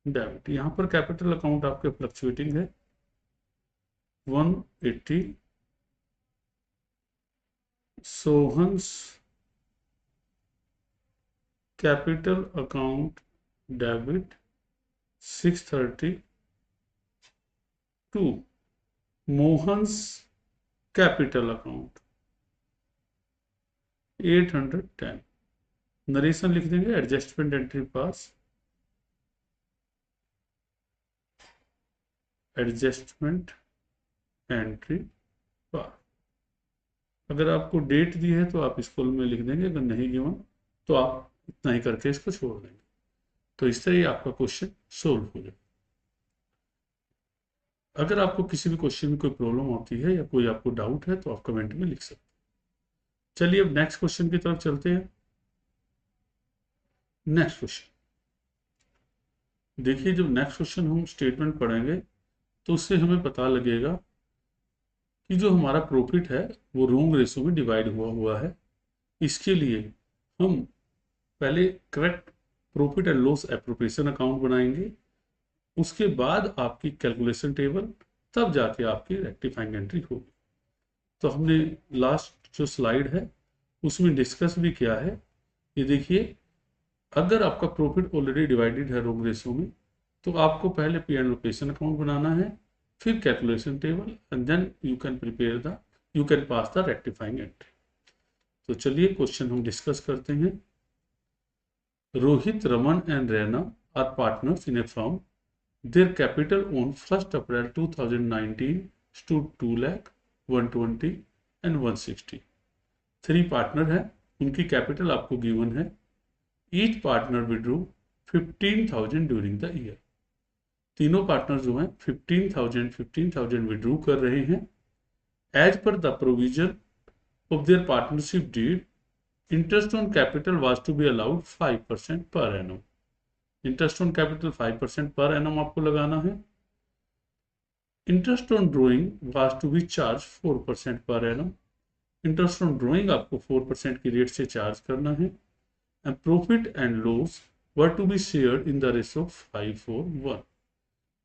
[SPEAKER 1] डेबिट। यहाँ पर कैपिटल अकाउंट आपके फ्लक्चुएटिंग है 180, Sohan's capital account debit 630 to Mohan's capital account 810। Narration लिख देंगे adjustment entry pass, adjustment entry pass. अगर आपको डेट दी है तो आप इस कॉलम में लिख देंगे, अगर नहीं गिवन तो आप इतना ही करके इसको छोड़ देंगे। तो इस तरह आपका क्वेश्चन सोल्व हो जाए। अगर आपको किसी भी क्वेश्चन में कोई प्रॉब्लम होती है या कोई आपको डाउट है तो आप कमेंट में लिख सकते हैं। चलिए अब नेक्स्ट क्वेश्चन की तरफ चलते हैं। नेक्स्ट क्वेश्चन देखिए, जब नेक्स्ट क्वेश्चन हम स्टेटमेंट पढ़ेंगे तो उससे हमें पता लगेगा कि जो हमारा प्रॉफिट है वो रोंग रेशो में डिवाइड हुआ है। इसके लिए हम पहले correct profit and loss appropriation account बनाएंगे, उसके बाद आपकी कैलकुलेशन टेबल, तब जाके आपकी रेक्टिफाइंग एंट्री होगी। तो हमने लास्ट जो स्लाइड है उसमें डिस्कस भी किया है। ये देखिए, अगर आपका प्रॉफिट ऑलरेडी डिवाइडेड है रोंग रेशो में, तो आपको पहले पी एंड लोकेशन अकाउंट बनाना है, फिर calculation table, and then you can pass the rectifying entry. तो चलिए क्वेश्चन हम डिस्कस करते हैं। Rohit, Raman and Raina are partners in a firm. Their capital on 1 April 2019 stood 2 lakh, 120 and 160। 3 partner हैं, उनकी कैपिटल आपको गिवन है। Each partner withdrew 15,000 during the year. तीनों पार्टनर जो हैं 15,000 विड्रू कर रहे हैं as per the provision of their partnership deed, interest on capital was to be allowed 5% पर एनम। इंटरेस्ट ऑन कैपिटल 5% पर एनम आपको लगाना है। Interest on drawing was to be charge 4% पर एनम। इंटरेस्ट ऑन ड्रॉइंग आपको 4% की rate से charge करना है। And profit and loss were to be shared in the ratio 5:1।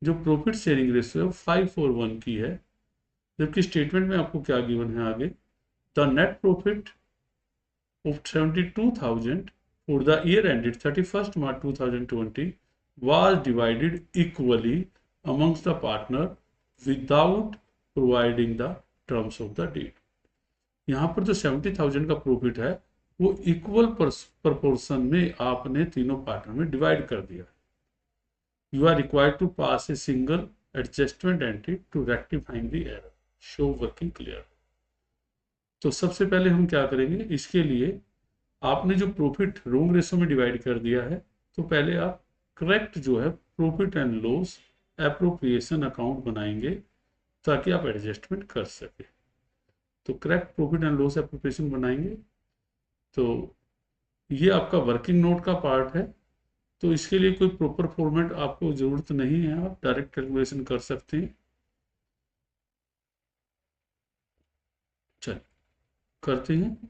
[SPEAKER 1] जो प्रॉफिट शेयरिंग रेशियो 5:1 की है, जबकि स्टेटमेंट में आपको क्या गिवन है आगे, the net profit of 72,000 for the year ended 31st March 2020 was divided equally amongst the partner without providing the terms of the deed। यहाँ पर जो 70,000 का प्रॉफिट है वो इक्वल प्रपोर्शन में आपने तीनों पार्टनर में डिवाइड कर दिया। You are required to pass a single adjustment entry to rectifying the error, show working clear. तो सबसे पहले हम क्या करेंगे, इसके लिए आपने जो प्रॉफिट रोंग रेशो में डिवाइड कर दिया है, तो पहले आप करेक्ट जो है profit and loss appropriation account बनाएंगे ताकि आप एडजस्टमेंट कर सके। तो correct profit and loss appropriation बनाएंगे। तो ये आपका वर्किंग नोट का पार्ट है, तो इसके लिए कोई प्रॉपर फॉर्मेट आपको जरूरत नहीं है, आप डायरेक्ट कैलकुलेशन कर सकते हैं। चलिए करते हैं।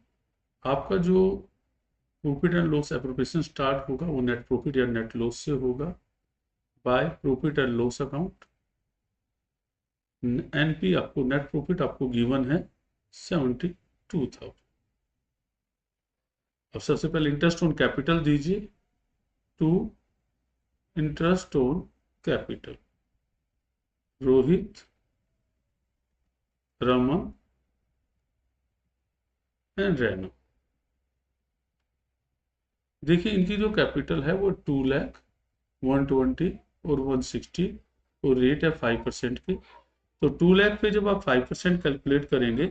[SPEAKER 1] आपका जो profit and loss appropriation start होगा वो नेट प्रॉफिट या नेट लॉस से होगा by profit and loss account. NP आपको नेट प्रॉफिट आपको गिवन है 72,000। अब सबसे पहले इंटरेस्ट ऑन कैपिटल दीजिए, to interest on capital Rohit, Raman and Raino. देखिए इनकी जो कैपिटल है वो 2,00,120 और 160 और रेट है 5% की। तो 2,00,000 पे जब आप 5% कैलकुलेट करेंगे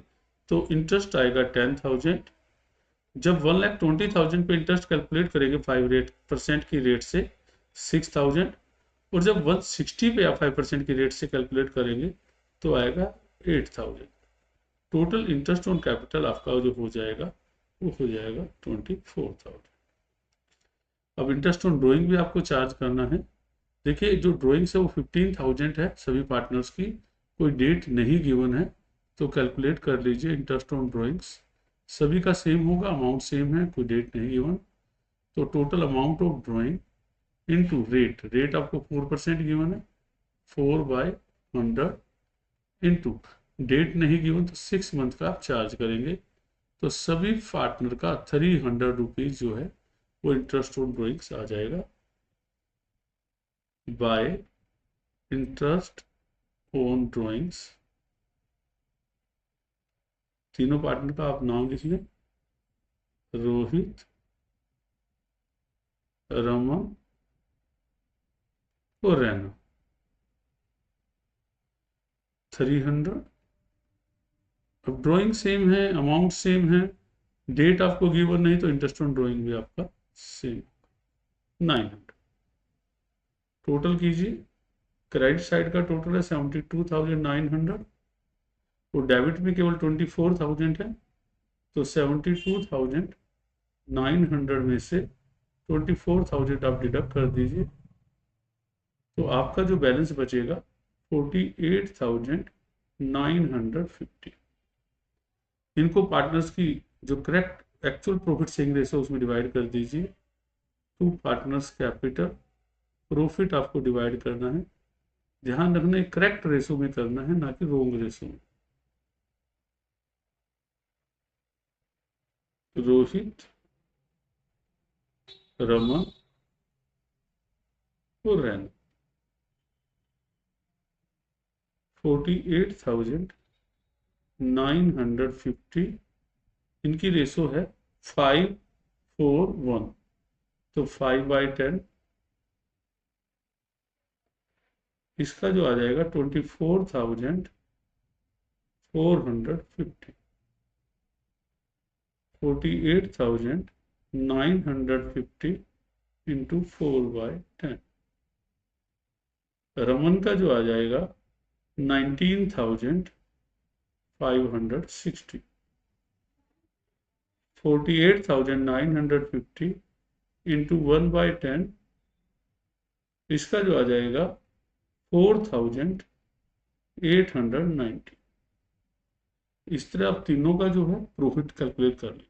[SPEAKER 1] तो इंटरेस्ट आएगा 10,000। जब 1,20,000 पे इंटरेस्ट कैलकुलेट करेंगे 5% की रेट से 6,000। और जब 160 पे आप 5% की रेट से कैलकुलेट करेंगे तो आएगा 8,000। टोटल इंटरेस्ट ऑन कैपिटल आपका जो हो जाएगा वो हो जाएगा 24,000। अब इंटरेस्ट ऑन ड्रॉइंग भी आपको चार्ज करना है। देखिए जो ड्रॉइंग्स है वो 15,000 है सभी पार्टनर्स की, कोई डेट नहीं गिवन है, तो कैलकुलेट कर लीजिए इंटरेस्ट ऑन ड्रॉइंग्स। सभी का सेम होगा, अमाउंट सेम है, कोई डेट नहीं गिवन। तो total amount of drawing into rate, rate आपको 4% गिवन है, 4/100 इनटू डेट नहीं गिवन तो 6 मंथ का आप चार्ज करेंगे। तो सभी पार्टनर का 300 रुपीज जो है वो इंटरेस्ट ऑन ड्रॉइंग्स आ जाएगा बाय इंटरेस्ट ऑन ड्रॉइंग्स। तीनों पार्टनर का आप नाम लिख लें, रोहित, रमन और रैना। 300। अब ड्राइंग सेम है, अमाउंट सेम है, डेट आपको गिवन नहीं तो इंटरेस्ट ऑन ड्राइंग भी आपका सेम। 900 टोटल कीजिए। क्रेडिट साइड का टोटल है 72,900 और डेबिट में केवल 24,000 है। तो 72,900 में से 24,000 आप डिडक्ट कर दीजिए, तो आपका जो बैलेंस बचेगा 48,950। इनको पार्टनर्स की जो correct actual profit sharing ratio उसमें डिवाइड कर दीजिए। टू पार्टनर्स कैपिटल प्रॉफिट आपको डिवाइड करना है, ध्यान रखना करेक्ट रेशो में करना है ना कि रोंग रेशो में। रोहित, रमन और रैन 48,950। इनकी रेशो है 5:1, तो 5/10। इसका जो आ जाएगा 24,450। 48,950 इंटू 4/10। रमन का जो आ जाएगा 19,450 560, 48,950 इंटू 1/10, इसका जो आ जाएगा 4,890। इस तरह आप तीनों का जो है प्रॉफिट कैलकुलेट कर लें।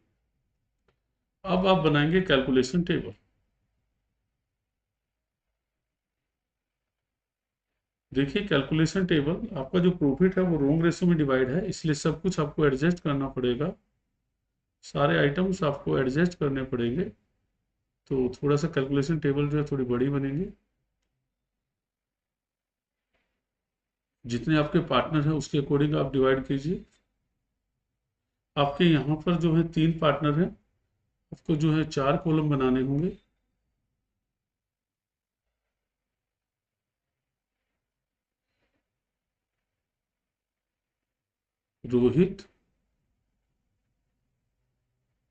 [SPEAKER 1] अब आप बनाएंगे कैलकुलेशन टेबल। देखिए कैलकुलेशन टेबल, आपका जो प्रॉफिट है वो रोंग रेशो में डिवाइड है, इसलिए सब कुछ आपको एडजस्ट करना पड़ेगा, सारे आइटम्स आपको एडजस्ट करने पड़ेंगे। तो थोड़ा सा कैलकुलेशन टेबल जो है थोड़ी बड़ी बनेगी। जितने आपके पार्टनर हैं उसके अकॉर्डिंग आप डिवाइड कीजिए। आपके यहाँ पर जो है 3 पार्टनर हैं, आपको जो है 4 कॉलम बनाने होंगे। रोहित,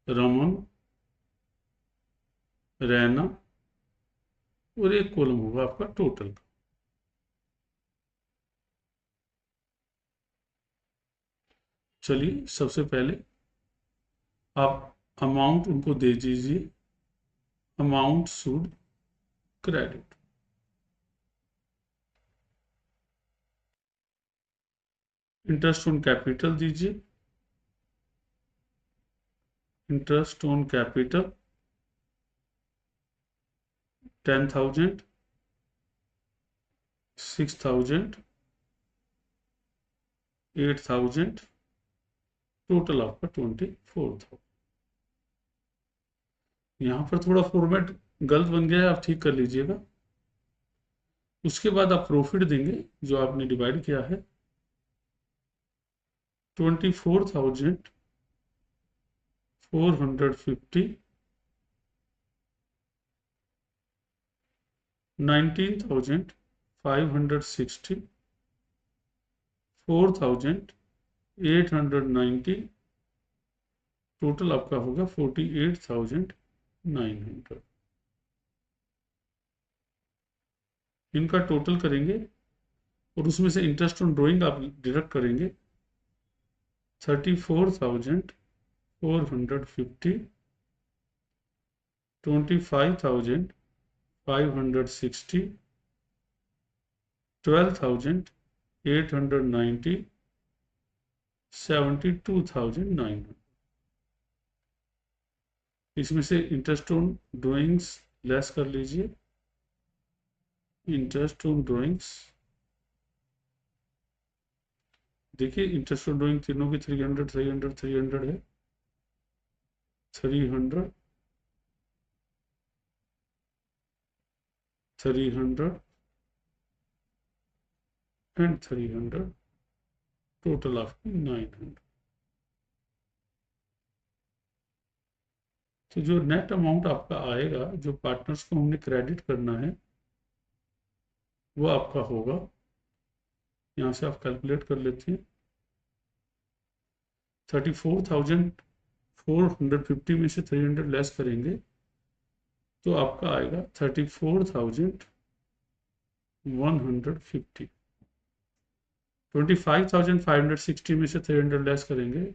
[SPEAKER 1] रमन, रैना, और 1 कॉलम होगा आपका टोटल का। चलिए सबसे पहले आप अमाउंट उनको दे दीजिए। Amount should credit. Interest on capital दीजिए। इंटरेस्ट ऑन कैपिटल 10,000, 6,000, 8,000, टोटल आपका 24,000। यहाँ पर थोड़ा फॉर्मेट गलत बन गया है, आप ठीक कर लीजिएगा। उसके बाद आप प्रॉफिट देंगे जो आपने डिवाइड किया है। 24,450, 19,560, 4,890, टोटल आपका होगा 48,900। इनका टोटल करेंगे और उसमें से इंटरेस्ट ऑन ड्राइंग आप डिडक्ट करेंगे। 34,450, 25,560, 12,890, 72,900। इसमें से इंटरेस्ट ऑन ड्राइंग्स लेस कर लीजिए। इंटरेस्ट ऑन ड्राइंग्स देखिए, इंटरेस्ट ऑन ड्राइंग तीनों की 300, 300, 300 है। 300, 300 एंड 300, टोटल आपकी 900। तो जो नेट अमाउंट आपका आएगा, जो पार्टनर्स को हमने क्रेडिट करना है, वो आपका होगा, यहाँ से आप कैलकुलेट कर लेते हैं। 34,450 में से 300 लेस करेंगे तो आपका आएगा 34,150। 25,560 में से 300 लेस करेंगे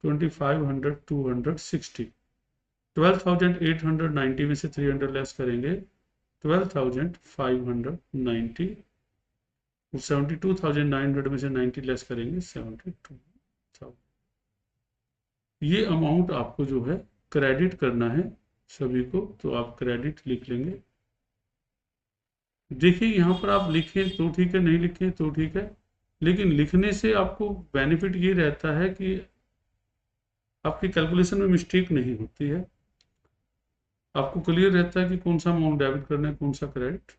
[SPEAKER 1] 25,260। 12,890 में से 300 लेस करेंगे 12,590। 72,900 में से 90 लेस करेंगे 72,000। ये अमाउंट आपको जो है क्रेडिट करना है सभी को, तो आप क्रेडिट लिख लेंगे। देखिए यहाँ पर आप लिखें तो ठीक है, नहीं लिखें तो ठीक है, लेकिन लिखने से आपको बेनिफिट ये रहता है कि आपकी कैलकुलेशन में मिस्टेक नहीं होती है, आपको क्लियर रहता है कि कौन सा अमाउंट डेबिट करना है, कौन सा क्रेडिट।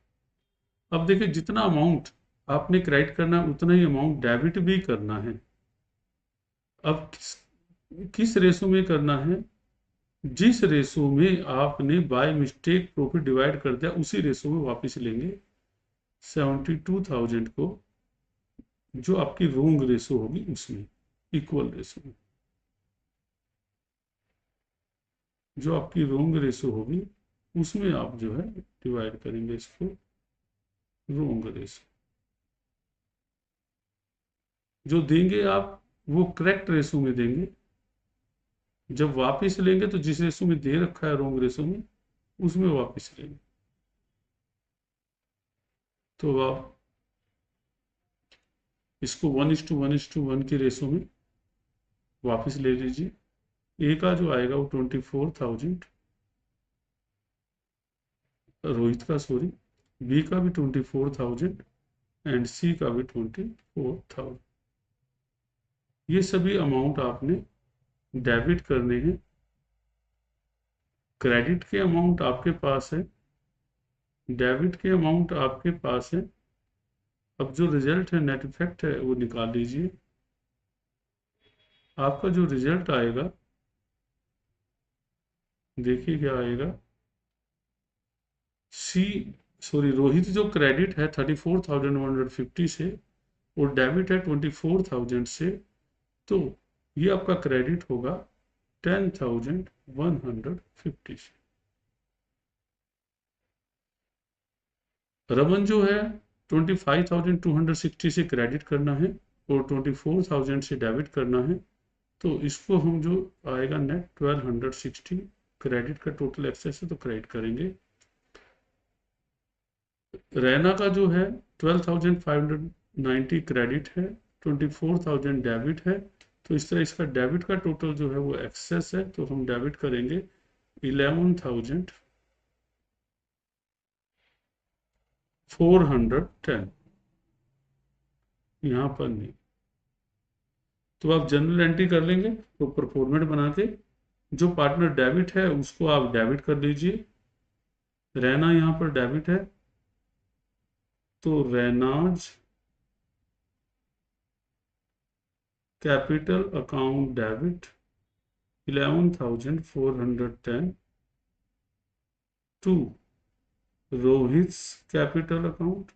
[SPEAKER 1] अब देखिए, जितना अमाउंट आपने क्रेडिट करना है उतना ही अमाउंट डेबिट भी करना है। अब किस रेशो में करना है? जिस रेशो में आपने बाय मिस्टेक प्रॉफिट डिवाइड कर दिया उसी रेशो में वापस लेंगे 72,000 को, जो आपकी रोंग रेशो होगी उसमें, इक्वल रेशो में। जो आपकी रोंग रेशो होगी उसमें आप जो है डिवाइड करेंगे इसको, रोंग रेशो जो देंगे आप वो करेक्ट रेशो में देंगे। जब वापस लेंगे तो जिस रेशो में दे रखा है रॉन्ग रेशो में, उसमें वापस लेंगे। तो आप इसको 1:1:1 की रेशो में वापस ले लीजिए। ए का जो आएगा वो 24,000, रोहित का सॉरी, बी का भी 24,000 एंड सी का भी 24,000। ये सभी अमाउंट आपने डेबिट करने हैं। क्रेडिट के अमाउंट आपके पास है, डेबिट के अमाउंट आपके पास है। अब जो रिजल्ट है, नेट इफेक्ट है, वो निकाल लीजिए। आपका जो रिजल्ट आएगा, देखिए क्या आएगा। सी सॉरी रोहित जो क्रेडिट है 34,150 से और डेबिट है 24,000 से, तो ये आपका क्रेडिट होगा 10,150 से। रमन जो है 25,260 से क्रेडिट करना है और 24,000 से डेबिट करना है, तो इसको हम जो आएगा नेट 1260 क्रेडिट का टोटल एक्सेस है तो क्रेडिट करेंगे। रैना का जो है 12,590 क्रेडिट है, 24,000 डेबिट है, तो इस तरह इसका डेबिट का टोटल जो है वो एक्सेस है, तो हम डेबिट करेंगे 11,410। यहाँ पर नहीं, तो आप जनरल एंट्री कर लेंगे प्रॉपर फॉर्मेट बना के। जो पार्टनर डेबिट है उसको आप डेबिट कर लीजिए। रैना यहाँ पर डेबिट है, तो Raina's capital account debit 11,410 to Rohit's capital account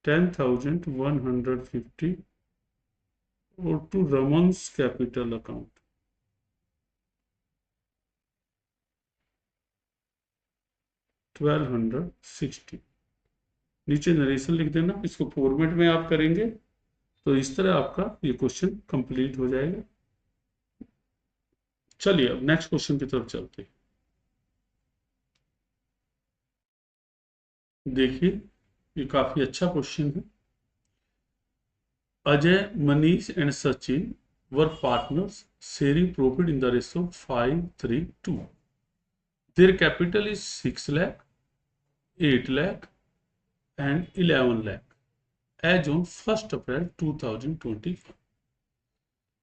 [SPEAKER 1] 10,150 और टू रमन्स कैपिटल अकाउंट 1,260। नीचे नरेशन लिख देना, इसको फॉर्मेट में आप करेंगे तो इस तरह आपका ये क्वेश्चन कंप्लीट हो जाएगा। चलिए अब नेक्स्ट क्वेश्चन की तरफ चलते हैं। देखिए ये काफी अच्छा क्वेश्चन है। Ajay, Manish and Sachin were partners sharing profit in the ratio 5:3:2। Their capital is 6 lakh, 8 lakh and 11 lakh as on 1 April 2025।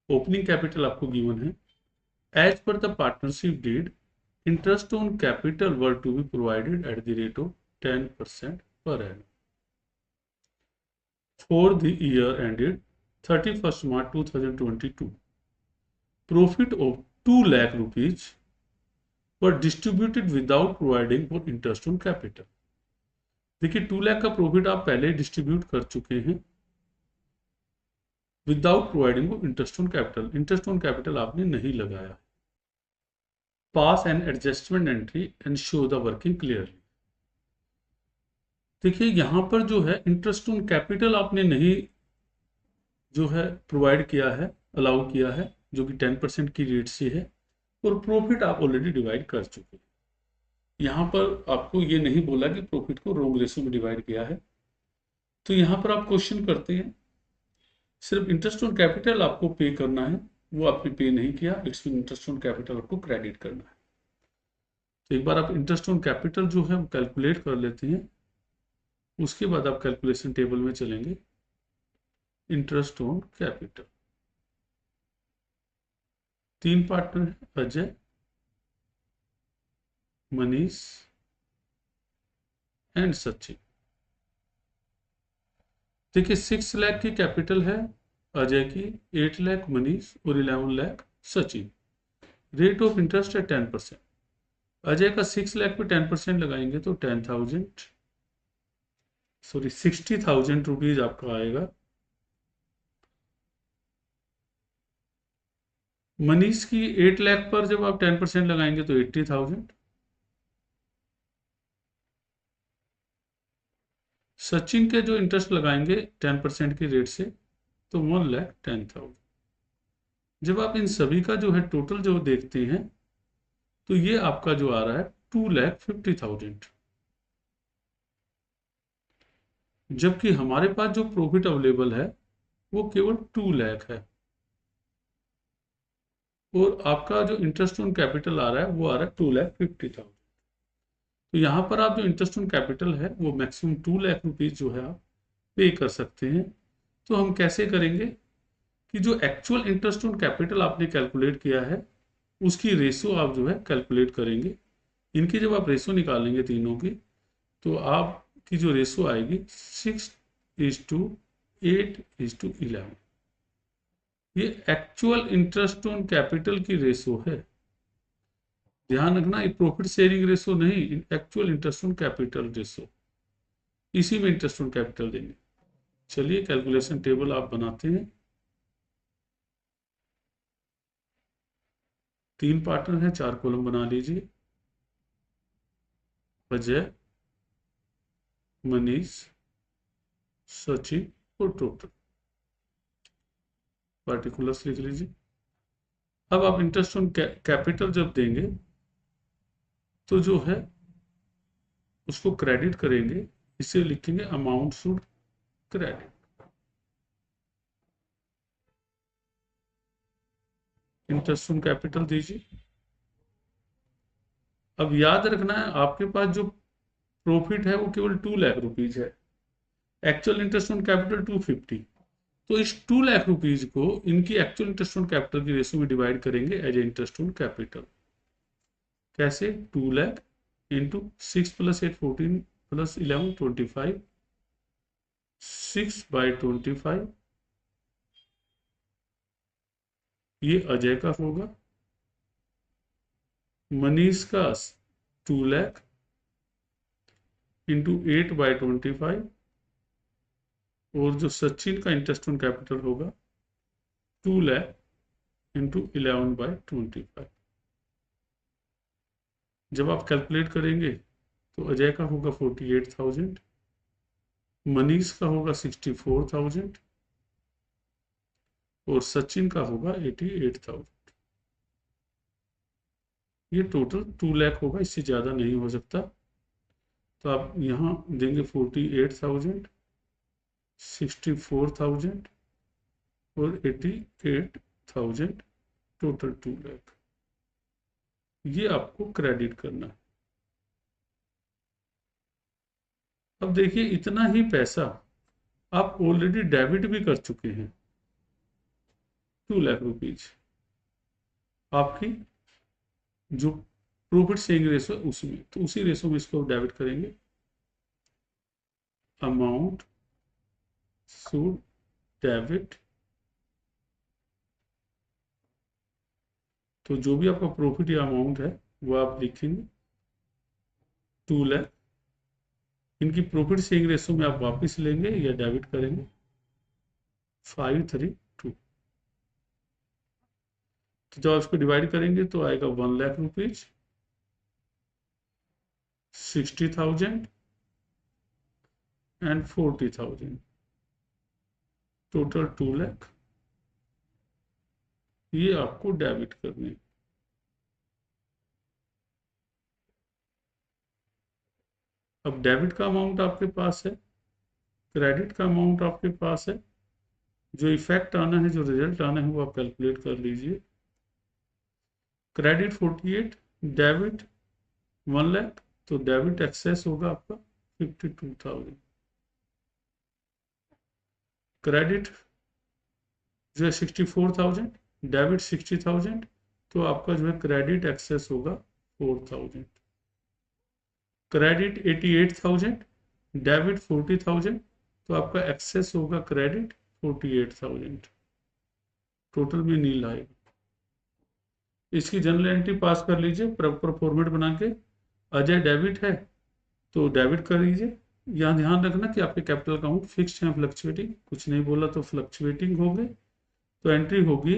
[SPEAKER 1] Opening capital आपको गिवन है। As per the partnership deed, interest on capital were to be provided at the rate of 10% per annum for the year ended 31st March 2022. Profit of 2 lakh rupees were distributed without providing for interest on capital. देखिए 2 लाख का profit आप पहले distribute कर चुके हैं without providing interest on capital. Interest on capital आपने नहीं लगाया। Pass an adjustment entry and show the working clearly. देखिए यहां पर जो है इंटरेस्ट ऑन कैपिटल आपने नहीं जो है प्रोवाइड किया है, अलाउ किया है, जो कि 10% की रेट से है, और प्रॉफिट आप ऑलरेडी डिवाइड कर चुके हैं। यहां पर आपको ये नहीं बोला कि प्रॉफिट को रॉन्ग रेशो में डिवाइड किया है, तो यहां पर आप क्वेश्चन करते हैं सिर्फ इंटरेस्ट ऑन कैपिटल आपको पे करना है, वो आपने पे नहीं किया, it's mean interest on capital आपको क्रेडिट करना है। तो एक बार आप इंटरेस्ट ऑन कैपिटल जो है वो कैलकुलेट कर लेते हैं, उसके बाद आप कैलकुलेशन टेबल में चलेंगे। इंटरेस्ट ऑन कैपिटल 3 पार्टनर है, अजय, मनीष एंड सचिन। देखिए 6 लाख की कैपिटल है अजय की, 8 लाख मनीष और 11 lakh Sachin. Rate of interest है 10%। अजय का 6 लाख पे 10% लगाएंगे तो 60,000 रुपीज आपका आएगा। मनीष की 8 लाख पर जब आप 10% लगाएंगे तो 80,000। सचिन के जो इंटरेस्ट लगाएंगे 10% की रेट से, तो 1,10,000। जब आप इन सभी का जो है टोटल जो देखते हैं, तो ये आपका जो आ रहा है 2,50,000। जबकि हमारे पास जो प्रॉफिट अवेलेबल है वो केवल 2 लाख है, और आपका जो इंटरेस्ट ऑन कैपिटल आ रहा है वो आ रहा है 2,50,000। तो यहाँ पर आप जो इंटरेस्ट ऑन कैपिटल है वो मैक्सिमम 2 लाख रुपीज जो है आप पे कर सकते हैं। तो हम कैसे करेंगे कि जो एक्चुअल इंटरेस्ट ऑन कैपिटल आपने कैलकुलेट किया है उसकी रेशो आप जो है कैलकुलेट करेंगे। इनकी जब आप रेशो निकालेंगे तीनों की, तो आपकी जो रेशो आएगी 6:8:11। ये एक्चुअल इंटरेस्ट ऑन कैपिटल की रेशो है। ध्यान रखना, ये प्रॉफिट शेयरिंग रेशो नहीं, actual interest on capital ratio, इसी में इंटरेस्ट ऑन कैपिटल देंगे। चलिए कैलकुलेशन टेबल आप बनाते हैं। 3 पार्टनर हैं, 4 कॉलम बना लीजिए। अजय, मनीष, सचिन और टोटल। पार्टिकुलर्स लिख लीजिए। अब आप इंटरेस्ट ऑन कैपिटल जब देंगे तो जो है उसको क्रेडिट करेंगे, इसे लिखेंगे amount should credit. Interest on capital दीजिए। अब याद रखना है, आपके पास जो प्रॉफिट है वो केवल 2 लाख रुपीज है, एक्चुअल इंटरेस्ट ऑन कैपिटल 250। तो इस 2 लाख रुपीज को इनकी एक्चुअल इंटरेस्ट ऑन कैपिटल की रेशियो में डिवाइड करेंगे as a interest on capital. कैसे? 2 लाख इंटू 6 + 8 14 + 11 25, 6/25। ये अजय का होगा। मनीष का 2 लाख इंटू 8/25, और जो सचिन का इंटरेस्ट ऑन कैपिटल होगा 2 लाख इंटू 11/25। जब आप कैलकुलेट करेंगे तो अजय का होगा 48,000, मनीष का होगा 64,000 और सचिन का होगा 88,000। ये टोटल 2 लाख होगा, इससे ज़्यादा नहीं हो सकता। तो आप यहाँ देंगे 48,000, 64,000 और 88,000, टोटल 2 लाख। ये आपको क्रेडिट करना है। अब देखिए, इतना ही पैसा आप ऑलरेडी डेबिट भी कर चुके हैं, 2 लाख रुपीज आपकी जो प्रॉफिट शेयरिंग रेशो है उसमें। तो उसी रेशो में इसको डेबिट करेंगे। अमाउंट शुड डेबिट, तो जो भी आपका प्रॉफिट या अमाउंट है वो आप लिखेंगे 2 लाख। इनकी प्रॉफिट शेयरिंग रेशो में आप वापस लेंगे या डेबिट करेंगे 532। तो जब इसको डिवाइड करेंगे तो आएगा 1 lakh rupees, 60,000 and 40,000, total 2 lakh. ये आपको डेबिट करने। अब डेबिट का अमाउंट आपके पास है, क्रेडिट का अमाउंट आपके पास है। जो इफेक्ट आना है, जो रिजल्ट आना है वो आप कैलकुलेट कर लीजिए। क्रेडिट 48, डेबिट 1 लाख, तो डेबिट एक्सेस होगा आपका 52,000। क्रेडिट जो है 64,000, डेबिट 60,000, तो आपका जो है क्रेडिट एक्सेस होगा 4,000। क्रेडिट 88,000, डेबिट 40,000, तो आपका एक्सेस होगा क्रेडिट 48,000, टोटल में नील आएगा। इसकी जनरल एंट्री पास कर लीजिए प्रॉपर फॉर्मेट बना के। अजय डेबिट है तो डेबिट कर लीजिए। यहाँ ध्यान रखना कि आपके कैपिटल अकाउंट फिक्स्ड है, फ्लक्चुएटिंग कुछ नहीं बोला तो फ्लक्चुएटिंग हो गए। तो एंट्री होगी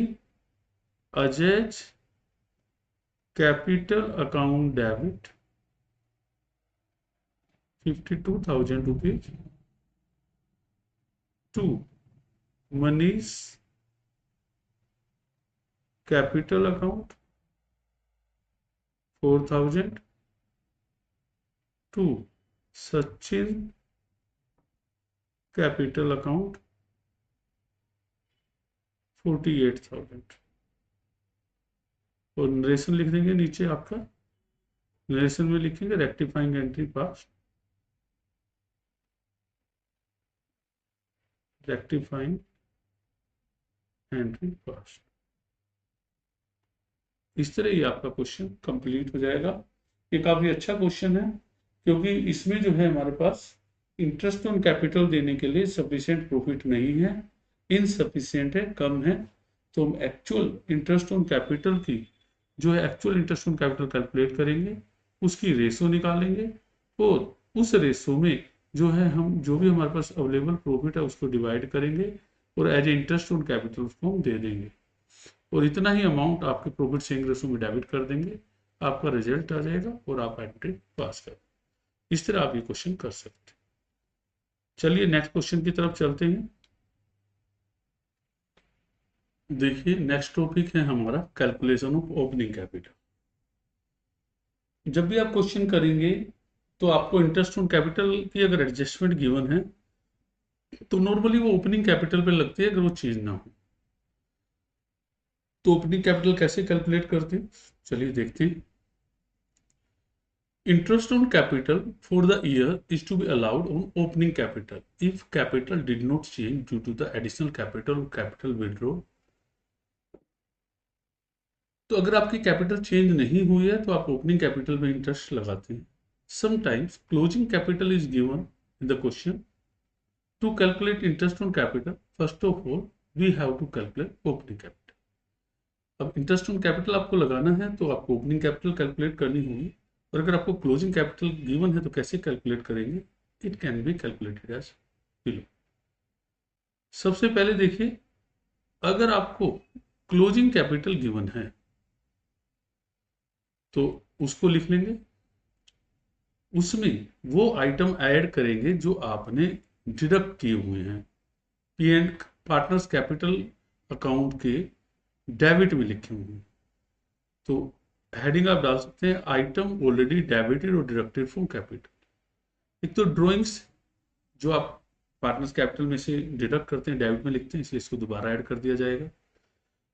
[SPEAKER 1] Ajay capital account debit 52,000 rupees to Manish capital account 4,000 to Sachin capital account 48,000 और नरेशन लिख देंगे नीचे आपका। नरेशन में लिखेंगे रेक्टिफाइंग एंट्री पास, रेक्टिफाइंग एंट्री पास। इस तरह ये आपका क्वेश्चन कंप्लीट हो जाएगा। ये काफी अच्छा क्वेश्चन है क्योंकि इसमें जो है हमारे पास इंटरेस्ट ऑन कैपिटल देने के लिए सफिशिएंट प्रॉफिट नहीं है, इनसफिशिएंट है, कम है। तो हम एक्चुअल इंटरेस्ट ऑन कैपिटल की जो है actual interest on capital calculate करेंगे, उसकी रेशो निकालेंगे और उस रेशो में जो है हम जो भी हमारे पास अवेलेबल प्रॉफिट है उसको डिवाइड करेंगे और as a interest on capital उसको हम दे देंगे और इतना ही अमाउंट आपके प्रॉफिट शेयरिंग रेशो में डेबिट कर देंगे, आपका रिजल्ट आ जाएगा और आप एंट्री पास कर। इस तरह आप ये क्वेश्चन कर सकते हैं। चलिए नेक्स्ट क्वेश्चन की तरफ चलते हैं। देखिए नेक्स्ट टॉपिक है हमारा कैलकुलेशन ऑफ ओपनिंग कैपिटल। जब भी आप क्वेश्चन करेंगे तो आपको इंटरेस्ट ऑन कैपिटल की अगर एडजस्टमेंट गिवन है तो नॉर्मली वो ओपनिंग कैपिटल पे लगती है अगर वो चीज ना हो। तो ओपनिंग कैपिटल कैसे कैलकुलेट करते हैं, चलिए देखते हैं। Interest on capital for the year is to be allowed on opening capital if capital did not change due to the additional capital or capital withdrawal। तो अगर आपकी कैपिटल चेंज नहीं हुई है तो आप ओपनिंग कैपिटल में इंटरेस्ट लगाते हैं। Sometimes closing capital is given in the question. To calculate interest on capital first of all we have to calculate opening capital. अब इंटरेस्ट ऑन कैपिटल आपको लगाना है तो आपको ओपनिंग कैपिटल कैलकुलेट करनी होगी और अगर आपको क्लोजिंग कैपिटल गिवन है तो कैसे कैलकुलेट करेंगे, it can be calculated as below. सबसे पहले देखिए अगर आपको क्लोजिंग कैपिटल गिवन है तो उसको लिख लेंगे, उसमें वो आइटम ऐड करेंगे जो आपने डिडक्ट किए हुए हैं। P and partners capital account के डेबिट में लिखे हुए हैं तो हेडिंग आप डाल सकते हैं आइटम ऑलरेडी डेबिटेड और डिडक्टेड फ्रॉम कैपिटल। एक तो ड्रॉइंग्स जो आप पार्टनर्स कैपिटल में से डिडक्ट करते हैं डेबिट में लिखते हैं, इसलिए इसको दोबारा ऐड कर दिया जाएगा।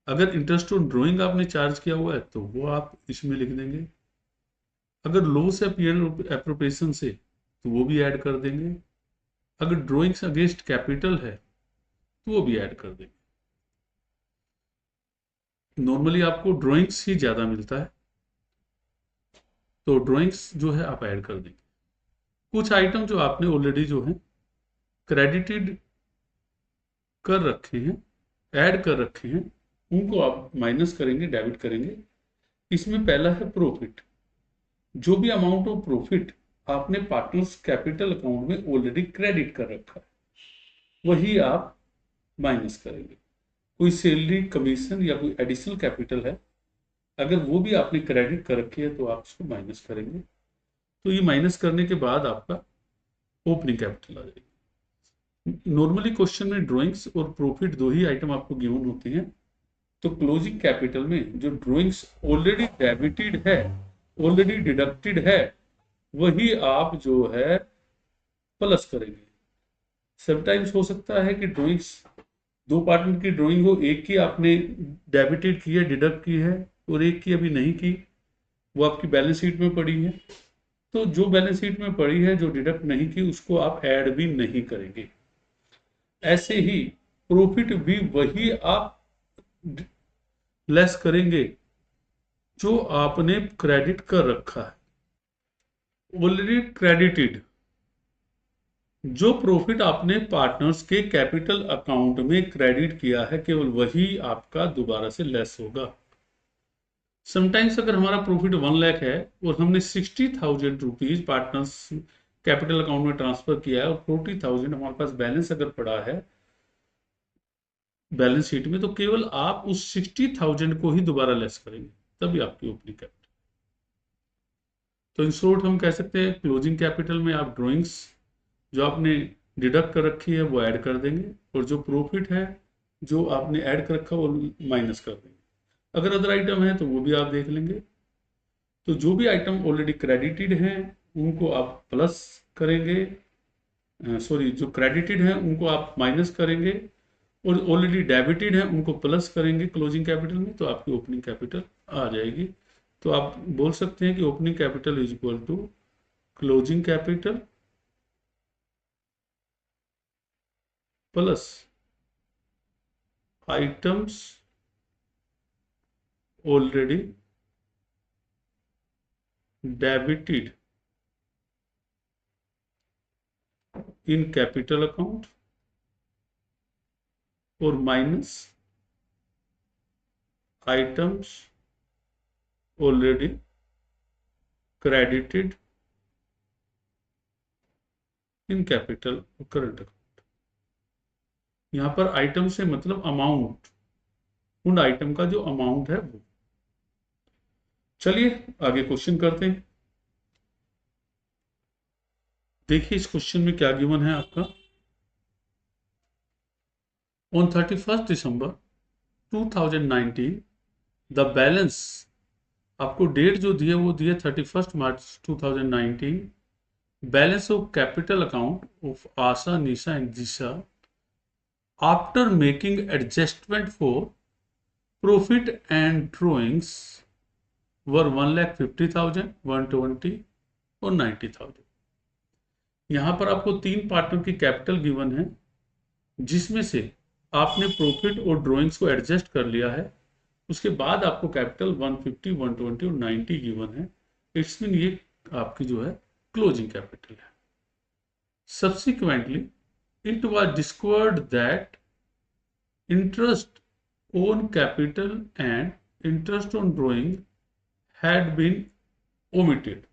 [SPEAKER 1] अगर इंटरेस्ट ऑन ड्रॉइंग आपने चार्ज किया हुआ है तो वो आप इसमें लिख देंगे। अगर लॉस है पीएनएल एप्रोप्रिएशन से तो वो भी ऐड कर देंगे। अगर ड्रॉइंग्स अगेंस्ट कैपिटल है तो वो भी ऐड कर देंगे। नॉर्मली आपको ड्रॉइंग्स ही ज्यादा मिलता है तो ड्रॉइंग्स जो है आप ऐड कर देंगे। कुछ आइटम जो आपने ऑलरेडी जो है क्रेडिटेड कर रखे हैं, ऐड कर रखे हैं, उनको आप माइनस करेंगे, डेबिट करेंगे। इसमें पहला है प्रॉफिट। जो भी अमाउंट ऑफ प्रॉफिट आपने पार्टनर्स कैपिटल अकाउंट में ऑलरेडी क्रेडिट कर रखा है वही आप माइनस करेंगे। कोई सैलरी कमीशन या कोई एडिशनल कैपिटल है अगर वो भी आपने क्रेडिट कर रखी है तो आप उसको माइनस करेंगे। तो ये माइनस करने के बाद आपका ओपनिंग कैपिटल आ जाएगी। नॉर्मली क्वेश्चन में ड्रॉइंग्स और प्रॉफिट दो ही आइटम आपको गिवन होते हैं तो क्लोजिंग कैपिटल में जो ड्रॉइंग्स ऑलरेडी डेबिटेड है, ऑलरेडी डिडक्टेड है, वही आप जो है प्लस करेंगे। समटाइम्स हो सकता है कि ड्रॉइंग्स दो पार्टनर की ड्राइंग हो, एक की आपने डेबिटेड की है, डिडक्ट की है और एक की अभी नहीं की, वो आपकी बैलेंस शीट में पड़ी है। तो जो बैलेंस शीट में पड़ी है जो डिडक्ट नहीं की उसको आप ऐड भी नहीं करेंगे। ऐसे ही प्रॉफिट भी वही आप लेस करेंगे जो आपने क्रेडिट कर रखा है, ऑलरेडी क्रेडिटेड। जो प्रॉफिट आपने पार्टनर्स के कैपिटल अकाउंट में क्रेडिट किया है केवल वही आपका दोबारा से लेस होगा। समटाइम्स अगर हमारा प्रॉफिट 1 लाख है और हमने 60,000 रुपीज पार्टनर्स कैपिटल अकाउंट में ट्रांसफर किया है और 40,000 हमारे पास बैलेंस अगर पड़ा है बैलेंस शीट में, तो केवल आप उस 60,000 को ही दोबारा लेस करेंगे तभी आपकी ओपनिंग कैपिटल। तो इन शॉर्ट हम कह सकते हैं क्लोजिंग कैपिटल में आप ड्रॉइंग्स जो आपने डिडक्ट कर रखी है वो ऐड कर देंगे, और जो प्रॉफिट है जो आपने ऐड कर रखा वो माइनस कर देंगे। अगर अदर आइटम है तो वो भी आप देख लेंगे। तो जो भी आइटम ऑलरेडी क्रेडिटेड हैं उनको आप प्लस करेंगे, सॉरी जो क्रेडिटेड हैं उनको आप माइनस करेंगे, और ऑलरेडी डेबिटेड हैं उनको प्लस करेंगे क्लोजिंग कैपिटल में, तो आपकी ओपनिंग कैपिटल आ जाएगी। तो आप बोल सकते हैं कि opening capital is equal to closing capital plus items already debited in capital account और minus items already credited in capital current account. यहां पर आइटम से मतलब अमाउंट, उन आइटम का जो अमाउंट है वो। चलिए आगे क्वेश्चन करते हैं। देखिए इस क्वेश्चन में क्या गिवन है आपका। ऑन 31 दिसंबर 2019 द बैलेंस, आपको डेट जो दी है वो दी है 31 March 2019। Balance of capital account of Asha, Nisha and Disha after making adjustment for profit and drawings were 1,50,000, 120 और 90,000। यहां पर आपको तीन पार्टनर की कैपिटल गिवन है, जिसमें से आपने प्रॉफिट और ड्रॉइंग्स को एडजस्ट कर लिया है। उसके बाद आपको कैपिटल 150, 120 और 90 गिवन है। इट्स मीन ये आपकी जो है क्लोजिंग कैपिटल है। Subsequently, it was discovered that interest on capital and interest on drawing had been omitted.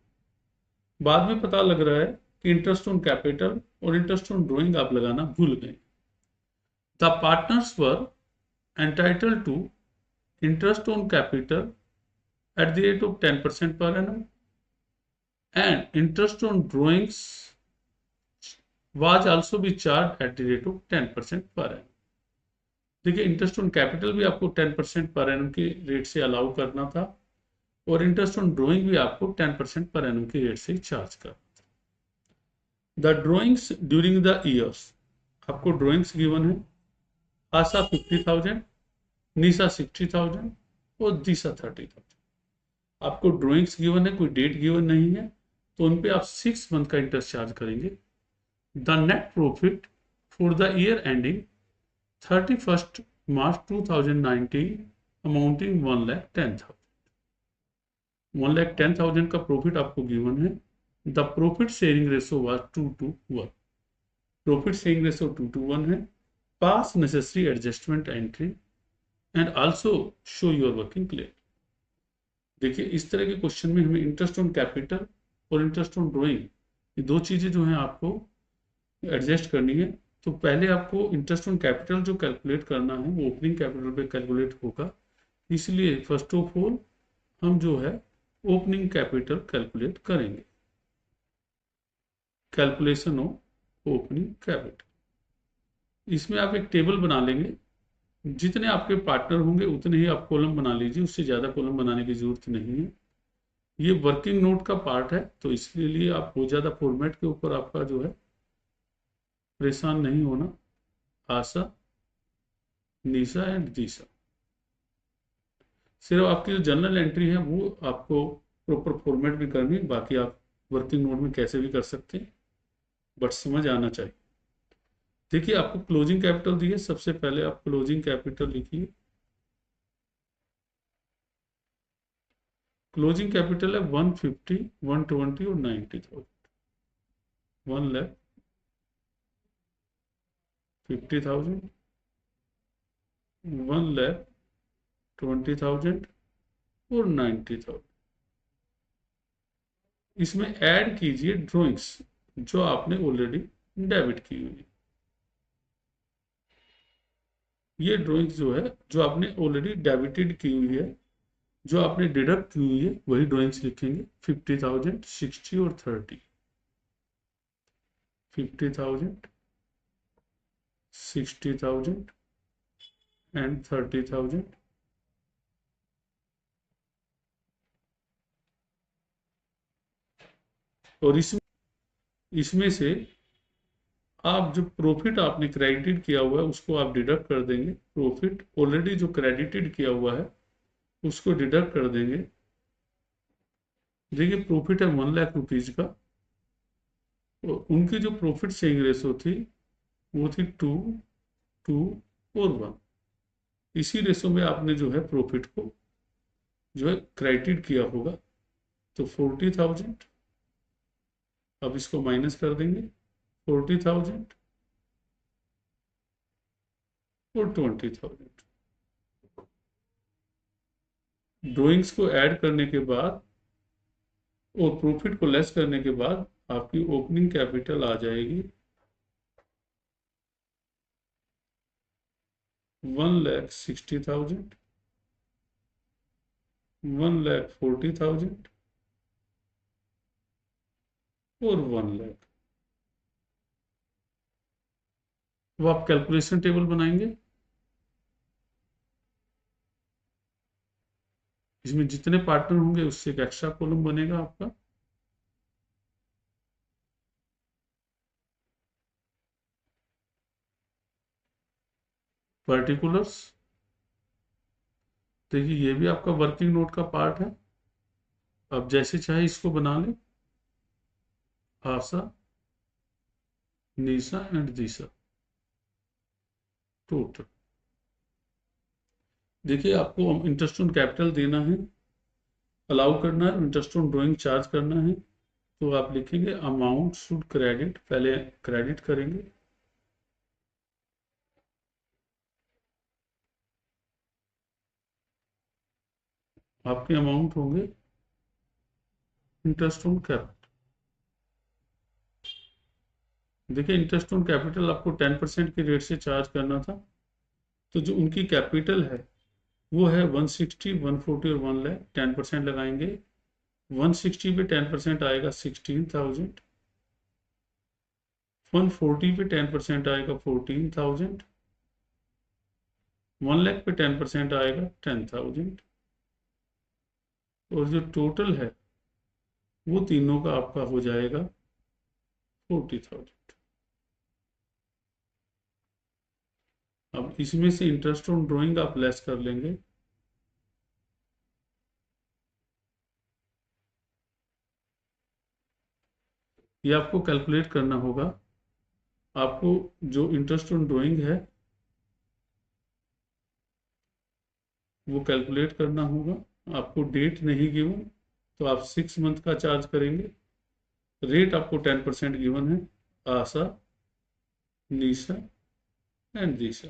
[SPEAKER 1] बाद में पता लग रहा है कि इंटरेस्ट ऑन कैपिटल और इंटरेस्ट ऑन ड्रॉइंग आप लगाना भूल गए। The partners were entitled to interest on capital at the rate of 10% per annum and interest on drawings was also be charged at the rate of 10% per annum। देखिए interest on capital भी आपको 10% per annum के rate से allow करना था, और interest on drawing भी आपको 10% पर एनम के रेट से चार्ज करना था। The drawings during the years, आपको ड्रॉइंग्स गिवन है। आशा 50,000, निशा 60,000 और दिशा 30,000। आपको ड्रॉइंग्स गिवन है, कोई डेट गिवन नहीं है, तो उन पे आप 6 मंथ का इंटरेस्ट चार्ज करेंगे। The net profit for the year ending 31 March 2019 amounting 1,10,000। 1,10,000 का प्रॉफिट आपको गिवन है। The profit sharing ratio was 2:1। Profit sharing ratio 2:1 है। पास necessary adjustment entry and also show your working clear. देखिए इस तरह के क्वेश्चन में हमें इंटरेस्ट ऑन कैपिटल और इंटरेस्ट ऑन ड्रॉइंग, ये दो चीजें जो हैं आपको एडजस्ट करनी है। तो पहले आपको इंटरेस्ट ऑन कैपिटल जो कैलकुलेट करना है वो ओपनिंग कैपिटल पे कैलकुलेट होगा, इसलिए फर्स्ट ऑफ ऑल हम जो है ओपनिंग कैपिटल कैलकुलेट करेंगे। कैलकुलेशन ऑफ ओपनिंग कैपिटल, इसमें आप एक टेबल बना लेंगे। जितने आपके पार्टनर होंगे उतने ही आप कॉलम बना लीजिए, उससे ज़्यादा कॉलम बनाने की जरूरत नहीं है। ये वर्किंग नोट का पार्ट है, तो इसके लिए आप बहुत ज़्यादा फॉर्मेट के ऊपर आपका जो है परेशान नहीं होना। आशा, निशा एंड दिशा, सिर्फ आपकी जो जनरल एंट्री है वो आपको प्रॉपर फॉर्मेट में करनी है, बाकी आप वर्किंग नोट में कैसे भी कर सकते हैं, बट समझ आना चाहिए। देखिए आपको क्लोजिंग कैपिटल दी है, सबसे पहले आप क्लोजिंग कैपिटल लिखिए। क्लोजिंग कैपिटल है 150, 120 और 90,000। 1,50,000, 1,20,000 और 90,000। इसमें ऐड कीजिए ड्रॉइंग्स जो आपने ऑलरेडी डेबिट की हुई है। ये ड्रॉइंग्स जो है जो आपने ऑलरेडी डेबिटेड की हुई है, जो आपने डिडक्ट की हुई है वही ड्रॉइंग्स लिखेंगे। 50,000, 60 और 30। 50,000, 60,000 एंड 30,000। और इसमें से आप जो प्रॉफिट आपने क्रेडिट किया हुआ है उसको आप डिडक्ट कर देंगे। प्रॉफिट ऑलरेडी जो क्रेडिटेड किया हुआ है उसको डिडक्ट कर देंगे। देखिए प्रॉफिट है 1,00,000 रुपीज का, और उनकी जो प्रॉफिट शेयरिंग रेशो थी वो थी 2, 2 और 1। इसी रेशो में आपने जो है प्रॉफिट को जो है क्रेडिट किया होगा। तो 40,000, अब इसको माइनस कर देंगे, 40,000 और 20,000। ड्रॉइंग्स को ऐड करने के बाद और प्रॉफिट को लेस करने के बाद आपकी ओपनिंग कैपिटल आ जाएगी 1,60,000, 1,40,000 और 1,00,000। वो आप कैलकुलेशन टेबल बनाएंगे, इसमें जितने पार्टनर होंगे उससे एक एक्स्ट्रा कॉलम बनेगा आपका। पर्टिकुलर्स, देखिए ये भी आपका वर्किंग नोट का पार्ट है। अब जैसे चाहे इसको बना ले, आशा, निशा एंड दिशा टोटल। देखिए आपको इंटरेस्ट ऑन कैपिटल देना है, अलाउ करना है, इंटरेस्ट ऑन ड्राइंग चार्ज करना है। तो आप लिखेंगे अमाउंट शुड क्रेडिट, पहले क्रेडिट करेंगे। आपके अमाउंट होंगे इंटरेस्ट ऑन कैपिटल। देखिए इंटरेस्ट ऑन कैपिटल आपको 10% के रेट से चार्ज करना था। तो जो उनकी कैपिटल है वो है 160, 140 और 1,00,000। 10% लगाएंगे, 160 पे 10% आएगा 16,000, 140 पे 10% आएगा 14,000, 1,00,000 पे 10% आएगा 10,000, और जो टोटल है वो तीनों का आपका हो जाएगा 40,000। अब इसमें से इंटरेस्ट ऑन ड्राइंग आप लेस कर लेंगे। ये आपको कैलकुलेट करना होगा। आपको जो इंटरेस्ट ऑन ड्राइंग है वो कैलकुलेट करना होगा। आपको डेट नहीं गिवन तो आप 6 मंथ का चार्ज करेंगे। रेट आपको 10% गिवन है। आशा, निशा एंड दिशा।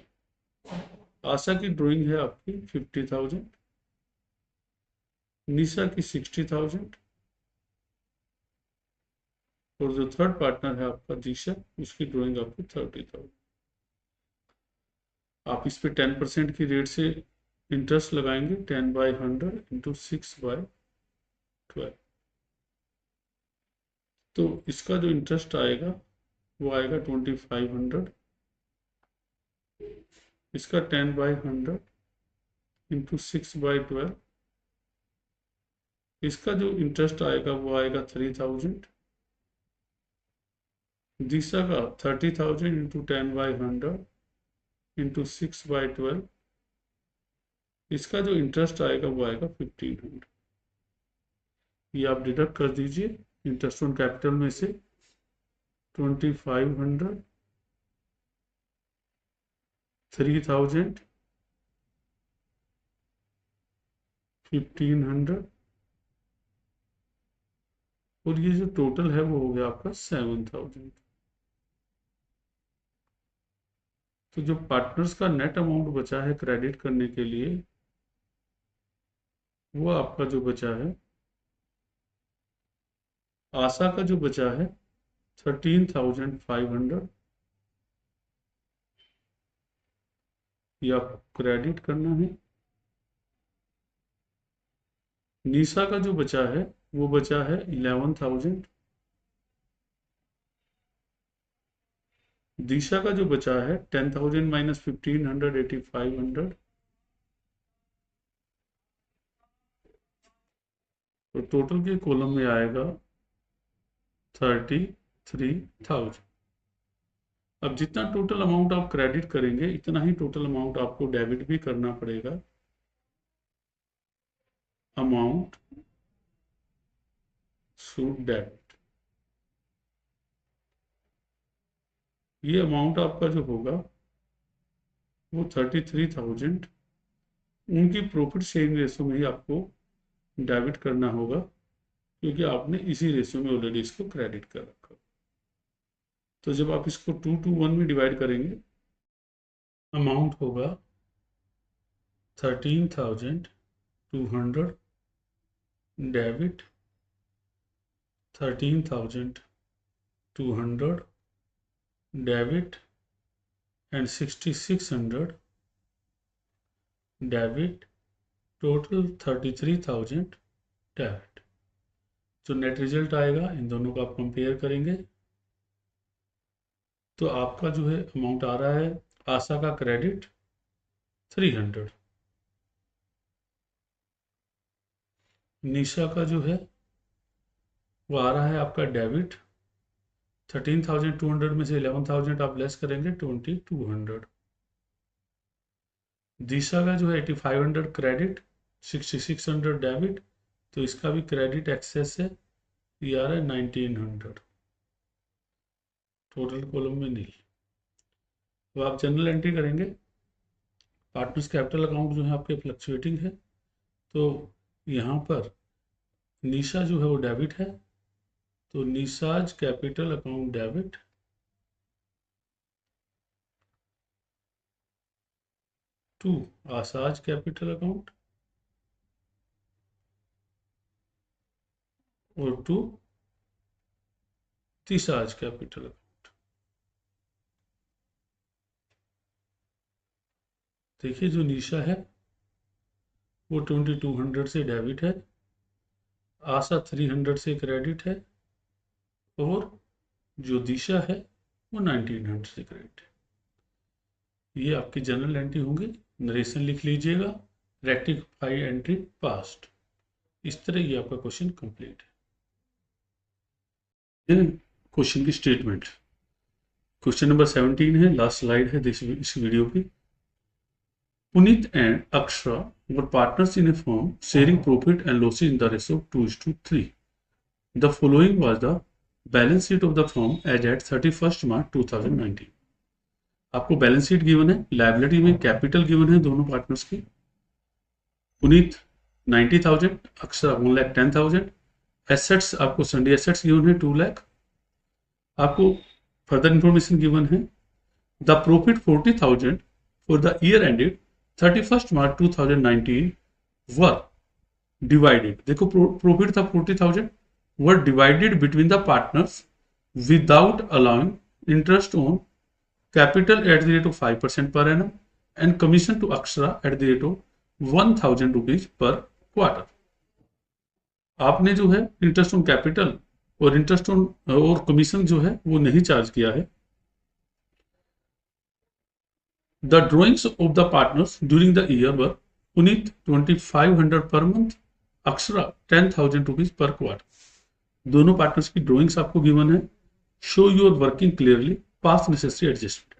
[SPEAKER 1] आशा की ड्राइंग है आपकी 50,000, निशा की 60,000, और जो थर्ड पार्टनर है आपका दिशा, उसकी ड्राइंग आपकी 30,000। आप इस पे 10% की रेट से इंटरेस्ट लगाएंगे। 10/100 इंटू 6/12। तो इसका जो इंटरेस्ट आएगा वो आएगा 2,500। इसका 10/100 इंटू 6/12। इसका जो इंटरेस्ट आएगा वो आएगा 3,000। दिशा का 30,000 इंटू 10/100 इंटू 6/12। इसका जो इंटरेस्ट आएगा वो आएगा 1,500। ये आप डिडक्ट कर दीजिए इंटरेस्ट ऑन कैपिटल में से। 2,500, 3,000, 1,500, और ये जो टोटल है वो हो गया आपका 7,000। तो जो पार्टनर्स का नेट अमाउंट बचा है क्रेडिट करने के लिए, वो आपका जो बचा है, आशा का जो बचा है 13,500, ये आपको क्रेडिट करना है। निशा का जो बचा है वो बचा है 11,000। दिशा का जो बचा है 10,000 माइनस 1,500 8,500, तो टोटल के कॉलम में आएगा 33,000। अब जितना टोटल अमाउंट आप क्रेडिट करेंगे इतना ही टोटल अमाउंट आपको डेबिट भी करना पड़ेगा। अमाउंट शुड डेबिट, ये अमाउंट आपका जो होगा वो 33,000 उनकी प्रॉफिट शेयरिंग रेशियो में ही आपको डेबिट करना होगा, क्योंकि आपने इसी रेशियो में ऑलरेडी इसको क्रेडिट कर रखा। तो जब आप इसको 2 to 1 में डिवाइड करेंगे, अमाउंट होगा 13,200 debit, 13,200 debit and 6,600 debit, total 33,000 debit. जो नेट रिजल्ट आएगा इन दोनों को आप कंपेयर करेंगे तो आपका जो है अमाउंट आ रहा है आशा का क्रेडिट 300, निशा का जो है वो आ रहा है आपका डेबिट 13,200 में से 11,000 आप लेस करेंगे 2,200, दिशा का जो है 8,500 क्रेडिट 6,600 डेबिट, तो इसका भी क्रेडिट एक्सेस है, ये आ रहा है 1,900, टोटल कॉलम में नहीं। तो आप जनरल एंट्री करेंगे, पार्टनर्स कैपिटल अकाउंट जो है आपके फ्लक्चुएटिंग है, तो यहाँ पर निशा जो है वो डेबिट है, तो Nisha's capital account debit to Asha's capital account और टू तिसाज कैपिटल अकाउंट। देखिए जो निशा है वो 2,200 से डेबिट है, आशा 300 से क्रेडिट है और जो दिशा है वो 1,900 से क्रेडिट है। ये आपकी जनरल एंट्री होंगी। नरेशन लिख लीजिएगा, रेक्टिफाई एंट्री पास्ट। इस तरह ये आपका क्वेश्चन कंप्लीट है। क्वेश्चन की स्टेटमेंट, क्वेश्चन नंबर 17 है, लास्ट स्लाइड है इस वीडियो की। Puneet and Akshara were partners in a firm sharing profit and losses in the ratio 2:3। The following was the balance sheet of the firm as at 31 March 2019। आपको balance sheet given है, liability में capital given है दोनों partners की। Puneet 90,000, Akshara 1,10,000। Assets आपको Sunday assets given है 2 लाख। आपको further information given है, the profit 40,000 for the year ended 31 March 2019 were divided. देखो प्रॉफिट था 40,000, were divided between the partners without allowing interest on capital at the rate of 5% per annum and commission to Akshara at the rate of 1,000 rupees per quarter। आपने जो है interest on capital और interest on और commission जो है वो नहीं charge किया है। The drawings of the partners during the year were Puneet 2,500 per month, Akshara 10,000 rupees per quarter. दोनों पार्टनर्स की ड्रॉइंग्स आपको गिवन है। Show your working clearly, pass necessary adjustment.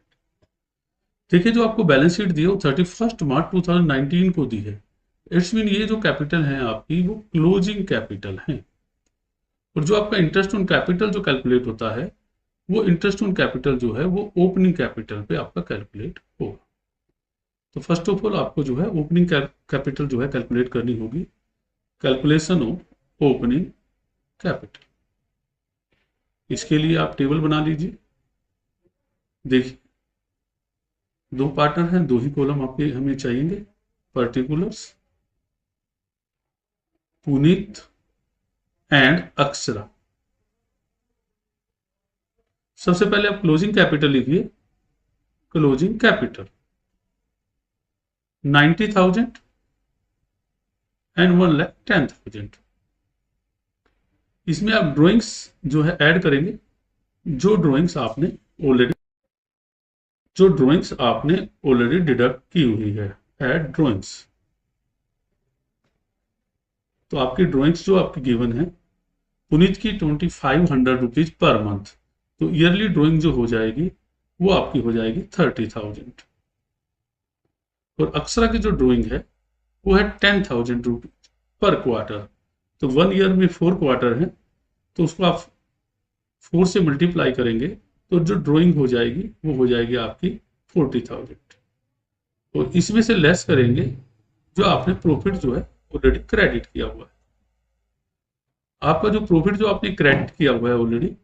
[SPEAKER 1] देखिए जो आपको बैलेंस शीट दी है वो 31 मार्च 2019 को दी है। इट्स मीन ये जो कैपिटल है आपकी वो क्लोजिंग कैपिटल है, और जो आपका इंटरेस्ट ऑन कैपिटल जो कैलकुलेट होता है वो इंटरेस्ट ऑन कैपिटल जो है वो ओपनिंग कैपिटल पे आपका कैलकुलेट होगा। तो फर्स्ट ऑफ ऑल आपको जो है ओपनिंग कैपिटल जो है कैलकुलेट करनी होगी। कैलकुलेशन ऑफ ओपनिंग कैपिटल, इसके लिए आप टेबल बना लीजिए। देखिए दो पार्टनर हैं, दो ही कॉलम आपके हमें चाहिए। Particulars Puneet and Akshara. सबसे पहले आप क्लोजिंग कैपिटल लिखिए। Closing capital 90,000 and 1,10,000। इसमें आप ड्राइंग्स जो है ऐड करेंगे, जो ड्राइंग्स आपने ऑलरेडी जो ड्राइंग्स आपने ऑलरेडी डिडक्ट की हुई है, एड ड्राइंग्स। तो आपकी ड्राइंग्स जो आपकी गिवन है, पुनीत की 2500 रुपीज पर मंथ, तो ईयरली ड्राइंग जो हो जाएगी वो आपकी हो जाएगी 30,000। और अक्षरा की जो ड्राइंग है वो है 10,000 रुपीज पर क्वार्टर। तो 1 ईयर में 4 क्वार्टर है, तो उसको आप 4 से मल्टीप्लाई करेंगे तो जो ड्राइंग हो जाएगी वो हो जाएगी आपकी 40,000। और इसमें से लेस करेंगे जो आपने प्रॉफिट जो है ऑलरेडी क्रेडिट किया हुआ है। आपका जो प्रॉफिट जो आपने क्रेडिट किया हुआ है ऑलरेडी,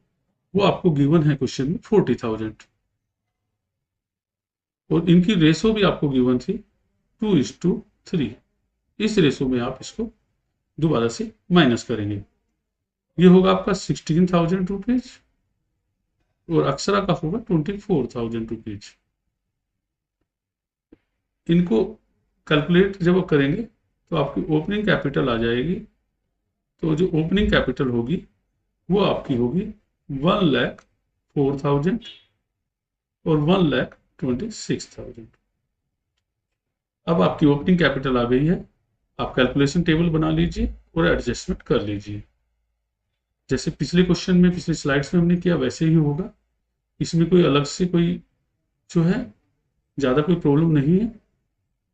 [SPEAKER 1] वो आपको गिवन है क्वेश्चन में 40,000। और इनकी रेशो भी आपको गिवन थी 2:3। इस रेशो में आप इसको दोबारा से माइनस करेंगे। ये होगा आपका 16,000 रुपीज और अक्षरा का होगा 24,000 रुपीज। इनको कैलकुलेट जब करेंगे तो आपकी ओपनिंग कैपिटल आ जाएगी। तो जो ओपनिंग कैपिटल होगी वो आपकी होगी 1,04,000 और 1,26,000। अब आपकी ओपनिंग कैपिटल आ गई है। आप कैलकुलेशन टेबल बना लीजिए और एडजस्टमेंट कर लीजिए। जैसे पिछले क्वेश्चन में, पिछले स्लाइड्स में हमने किया, वैसे ही होगा। इसमें कोई अलग से कोई जो है ज़्यादा कोई प्रॉब्लम नहीं है।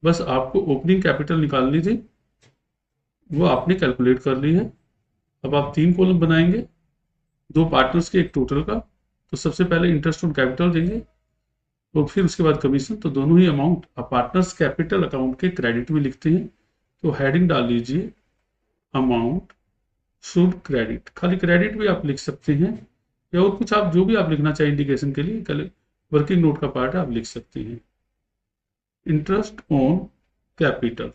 [SPEAKER 1] बस आपको ओपनिंग कैपिटल निकालनी थी, वो आपने कैलकुलेट कर ली है। अब आप 3 कॉलम बनाएंगे, 2 पार्टनर्स के, 1 टोटल का। तो सबसे पहले इंटरेस्ट ऑन कैपिटल देंगे और फिर उसके बाद कमीशन। तो दोनों ही अमाउंट आप पार्टनर्स कैपिटल अकाउंट के क्रेडिट में लिखते हैं। तो हेडिंग डाल लीजिए अमाउंट शुड क्रेडिट। खाली क्रेडिट भी आप लिख सकते हैं या और कुछ आप जो भी आप लिखना चाहें इंडिकेशन के लिए, कल वर्किंग नोट का पार्ट है, आप लिख सकते हैं। Interest on capital.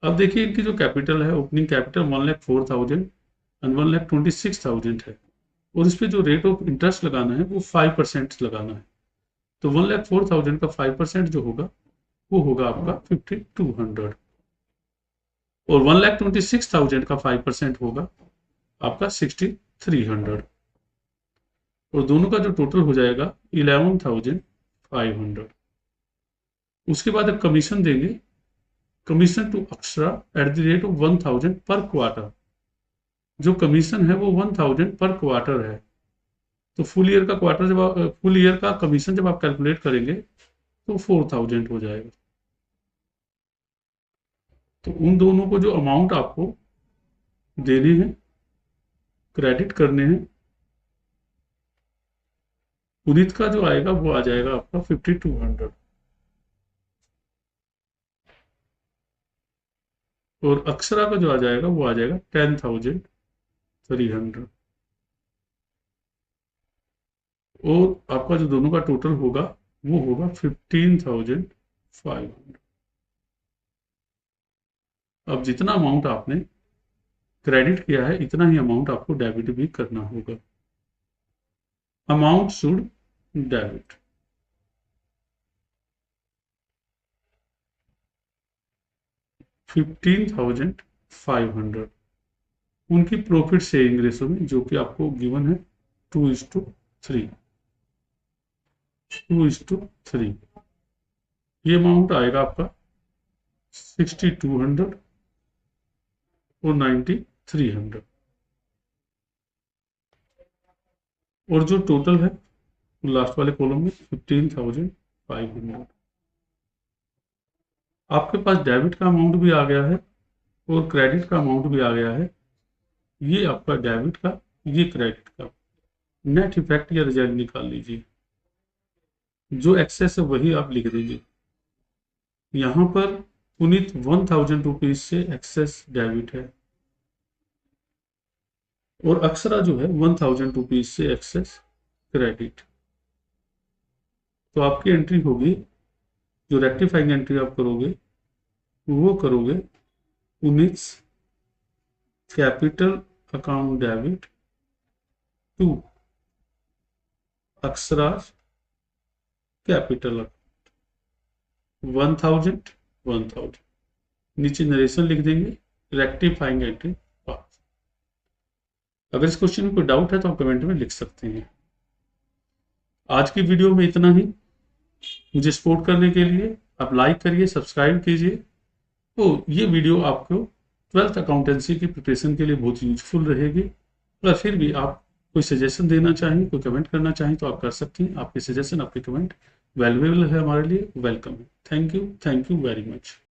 [SPEAKER 1] अब देखिए इनकी जो कैपिटल है, ओपनिंग कैपिटल 1,04,000 एंड 1,26,000 है। और इस पर जो रेट ऑफ इंटरेस्ट लगाना है वो 5% लगाना है। तो 1,04,000 का 5% जो होगा वो होगा आपका 5,200 और 1,26,000 का 5% होगा आपका 6,300 और दोनों का जो टोटल हो जाएगा 11,500। उसके बाद अब कमीशन देंगे। Commission to Akshara at the rate of 1,000 per quarter. जो कमीशन है वो 1,000 पर क्वार्टर है। तो फुल ईयर का क्वार्टर जब आप फुल ईयर का कमीशन जब आप कैलकुलेट करेंगे तो 4,000 हो जाएगा। तो उन दोनों को जो अमाउंट आपको देने हैं, क्रेडिट करने हैं, पुनीत का जो आएगा वो आ जाएगा आपका 5,200 और अक्षरा का जो आ जाएगा वो आ जाएगा 10,300 और आपका जो दोनों का टोटल होगा वो होगा 15,500। अब जितना अमाउंट आपने क्रेडिट किया है इतना ही अमाउंट आपको डेबिट भी करना होगा। Amount should debit. $15,500 उनकी प्रॉफिट शेयरिंग रेशो में, जो कि आपको गिवन है 2:3। 2:3 ये अमाउंट आएगा आपका 6,200 और 9,300 और जो टोटल है लास्ट वाले कॉलम में 15,500। आपके पास डेबिट का अमाउंट भी आ गया है और क्रेडिट का अमाउंट भी आ गया है। ये आपका डेबिट का, ये क्रेडिट का नेट इफेक्ट या रिजल्ट निकाल लीजिए। जो एक्सेस है वही आप लिख दीजिए। यहां पर पुनीत 1,000 रुपीज से एक्सेस डेबिट है और अक्षरा जो है 1,000 रुपीज से एक्सेस क्रेडिट। तो आपकी एंट्री होगी, जो रेक्टिफाइंग एंट्री आप करोगे वो करोगे Puneet capital account debit to Akshara capital 1,000 1,000। नीचे नरेशन लिख देंगे, रेक्टिफाइंग एंट्री पास। अगर इस क्वेश्चन में कोई डाउट है तो आप कमेंट में लिख सकते हैं। आज की वीडियो में इतना ही। मुझे सपोर्ट करने के लिए आप लाइक करिए, सब्सक्राइब कीजिए। तो ये वीडियो आपको 12th अकाउंटेंसी की प्रिपरेशन के लिए बहुत यूजफुल रहेगी। अगर फिर भी आप कोई सजेशन देना चाहें, कोई कमेंट करना चाहें तो आप कर सकती हैं। आपके सजेशन, आपके कमेंट वैल्यूएबल है हमारे लिए, वेलकम है। Thank you very much.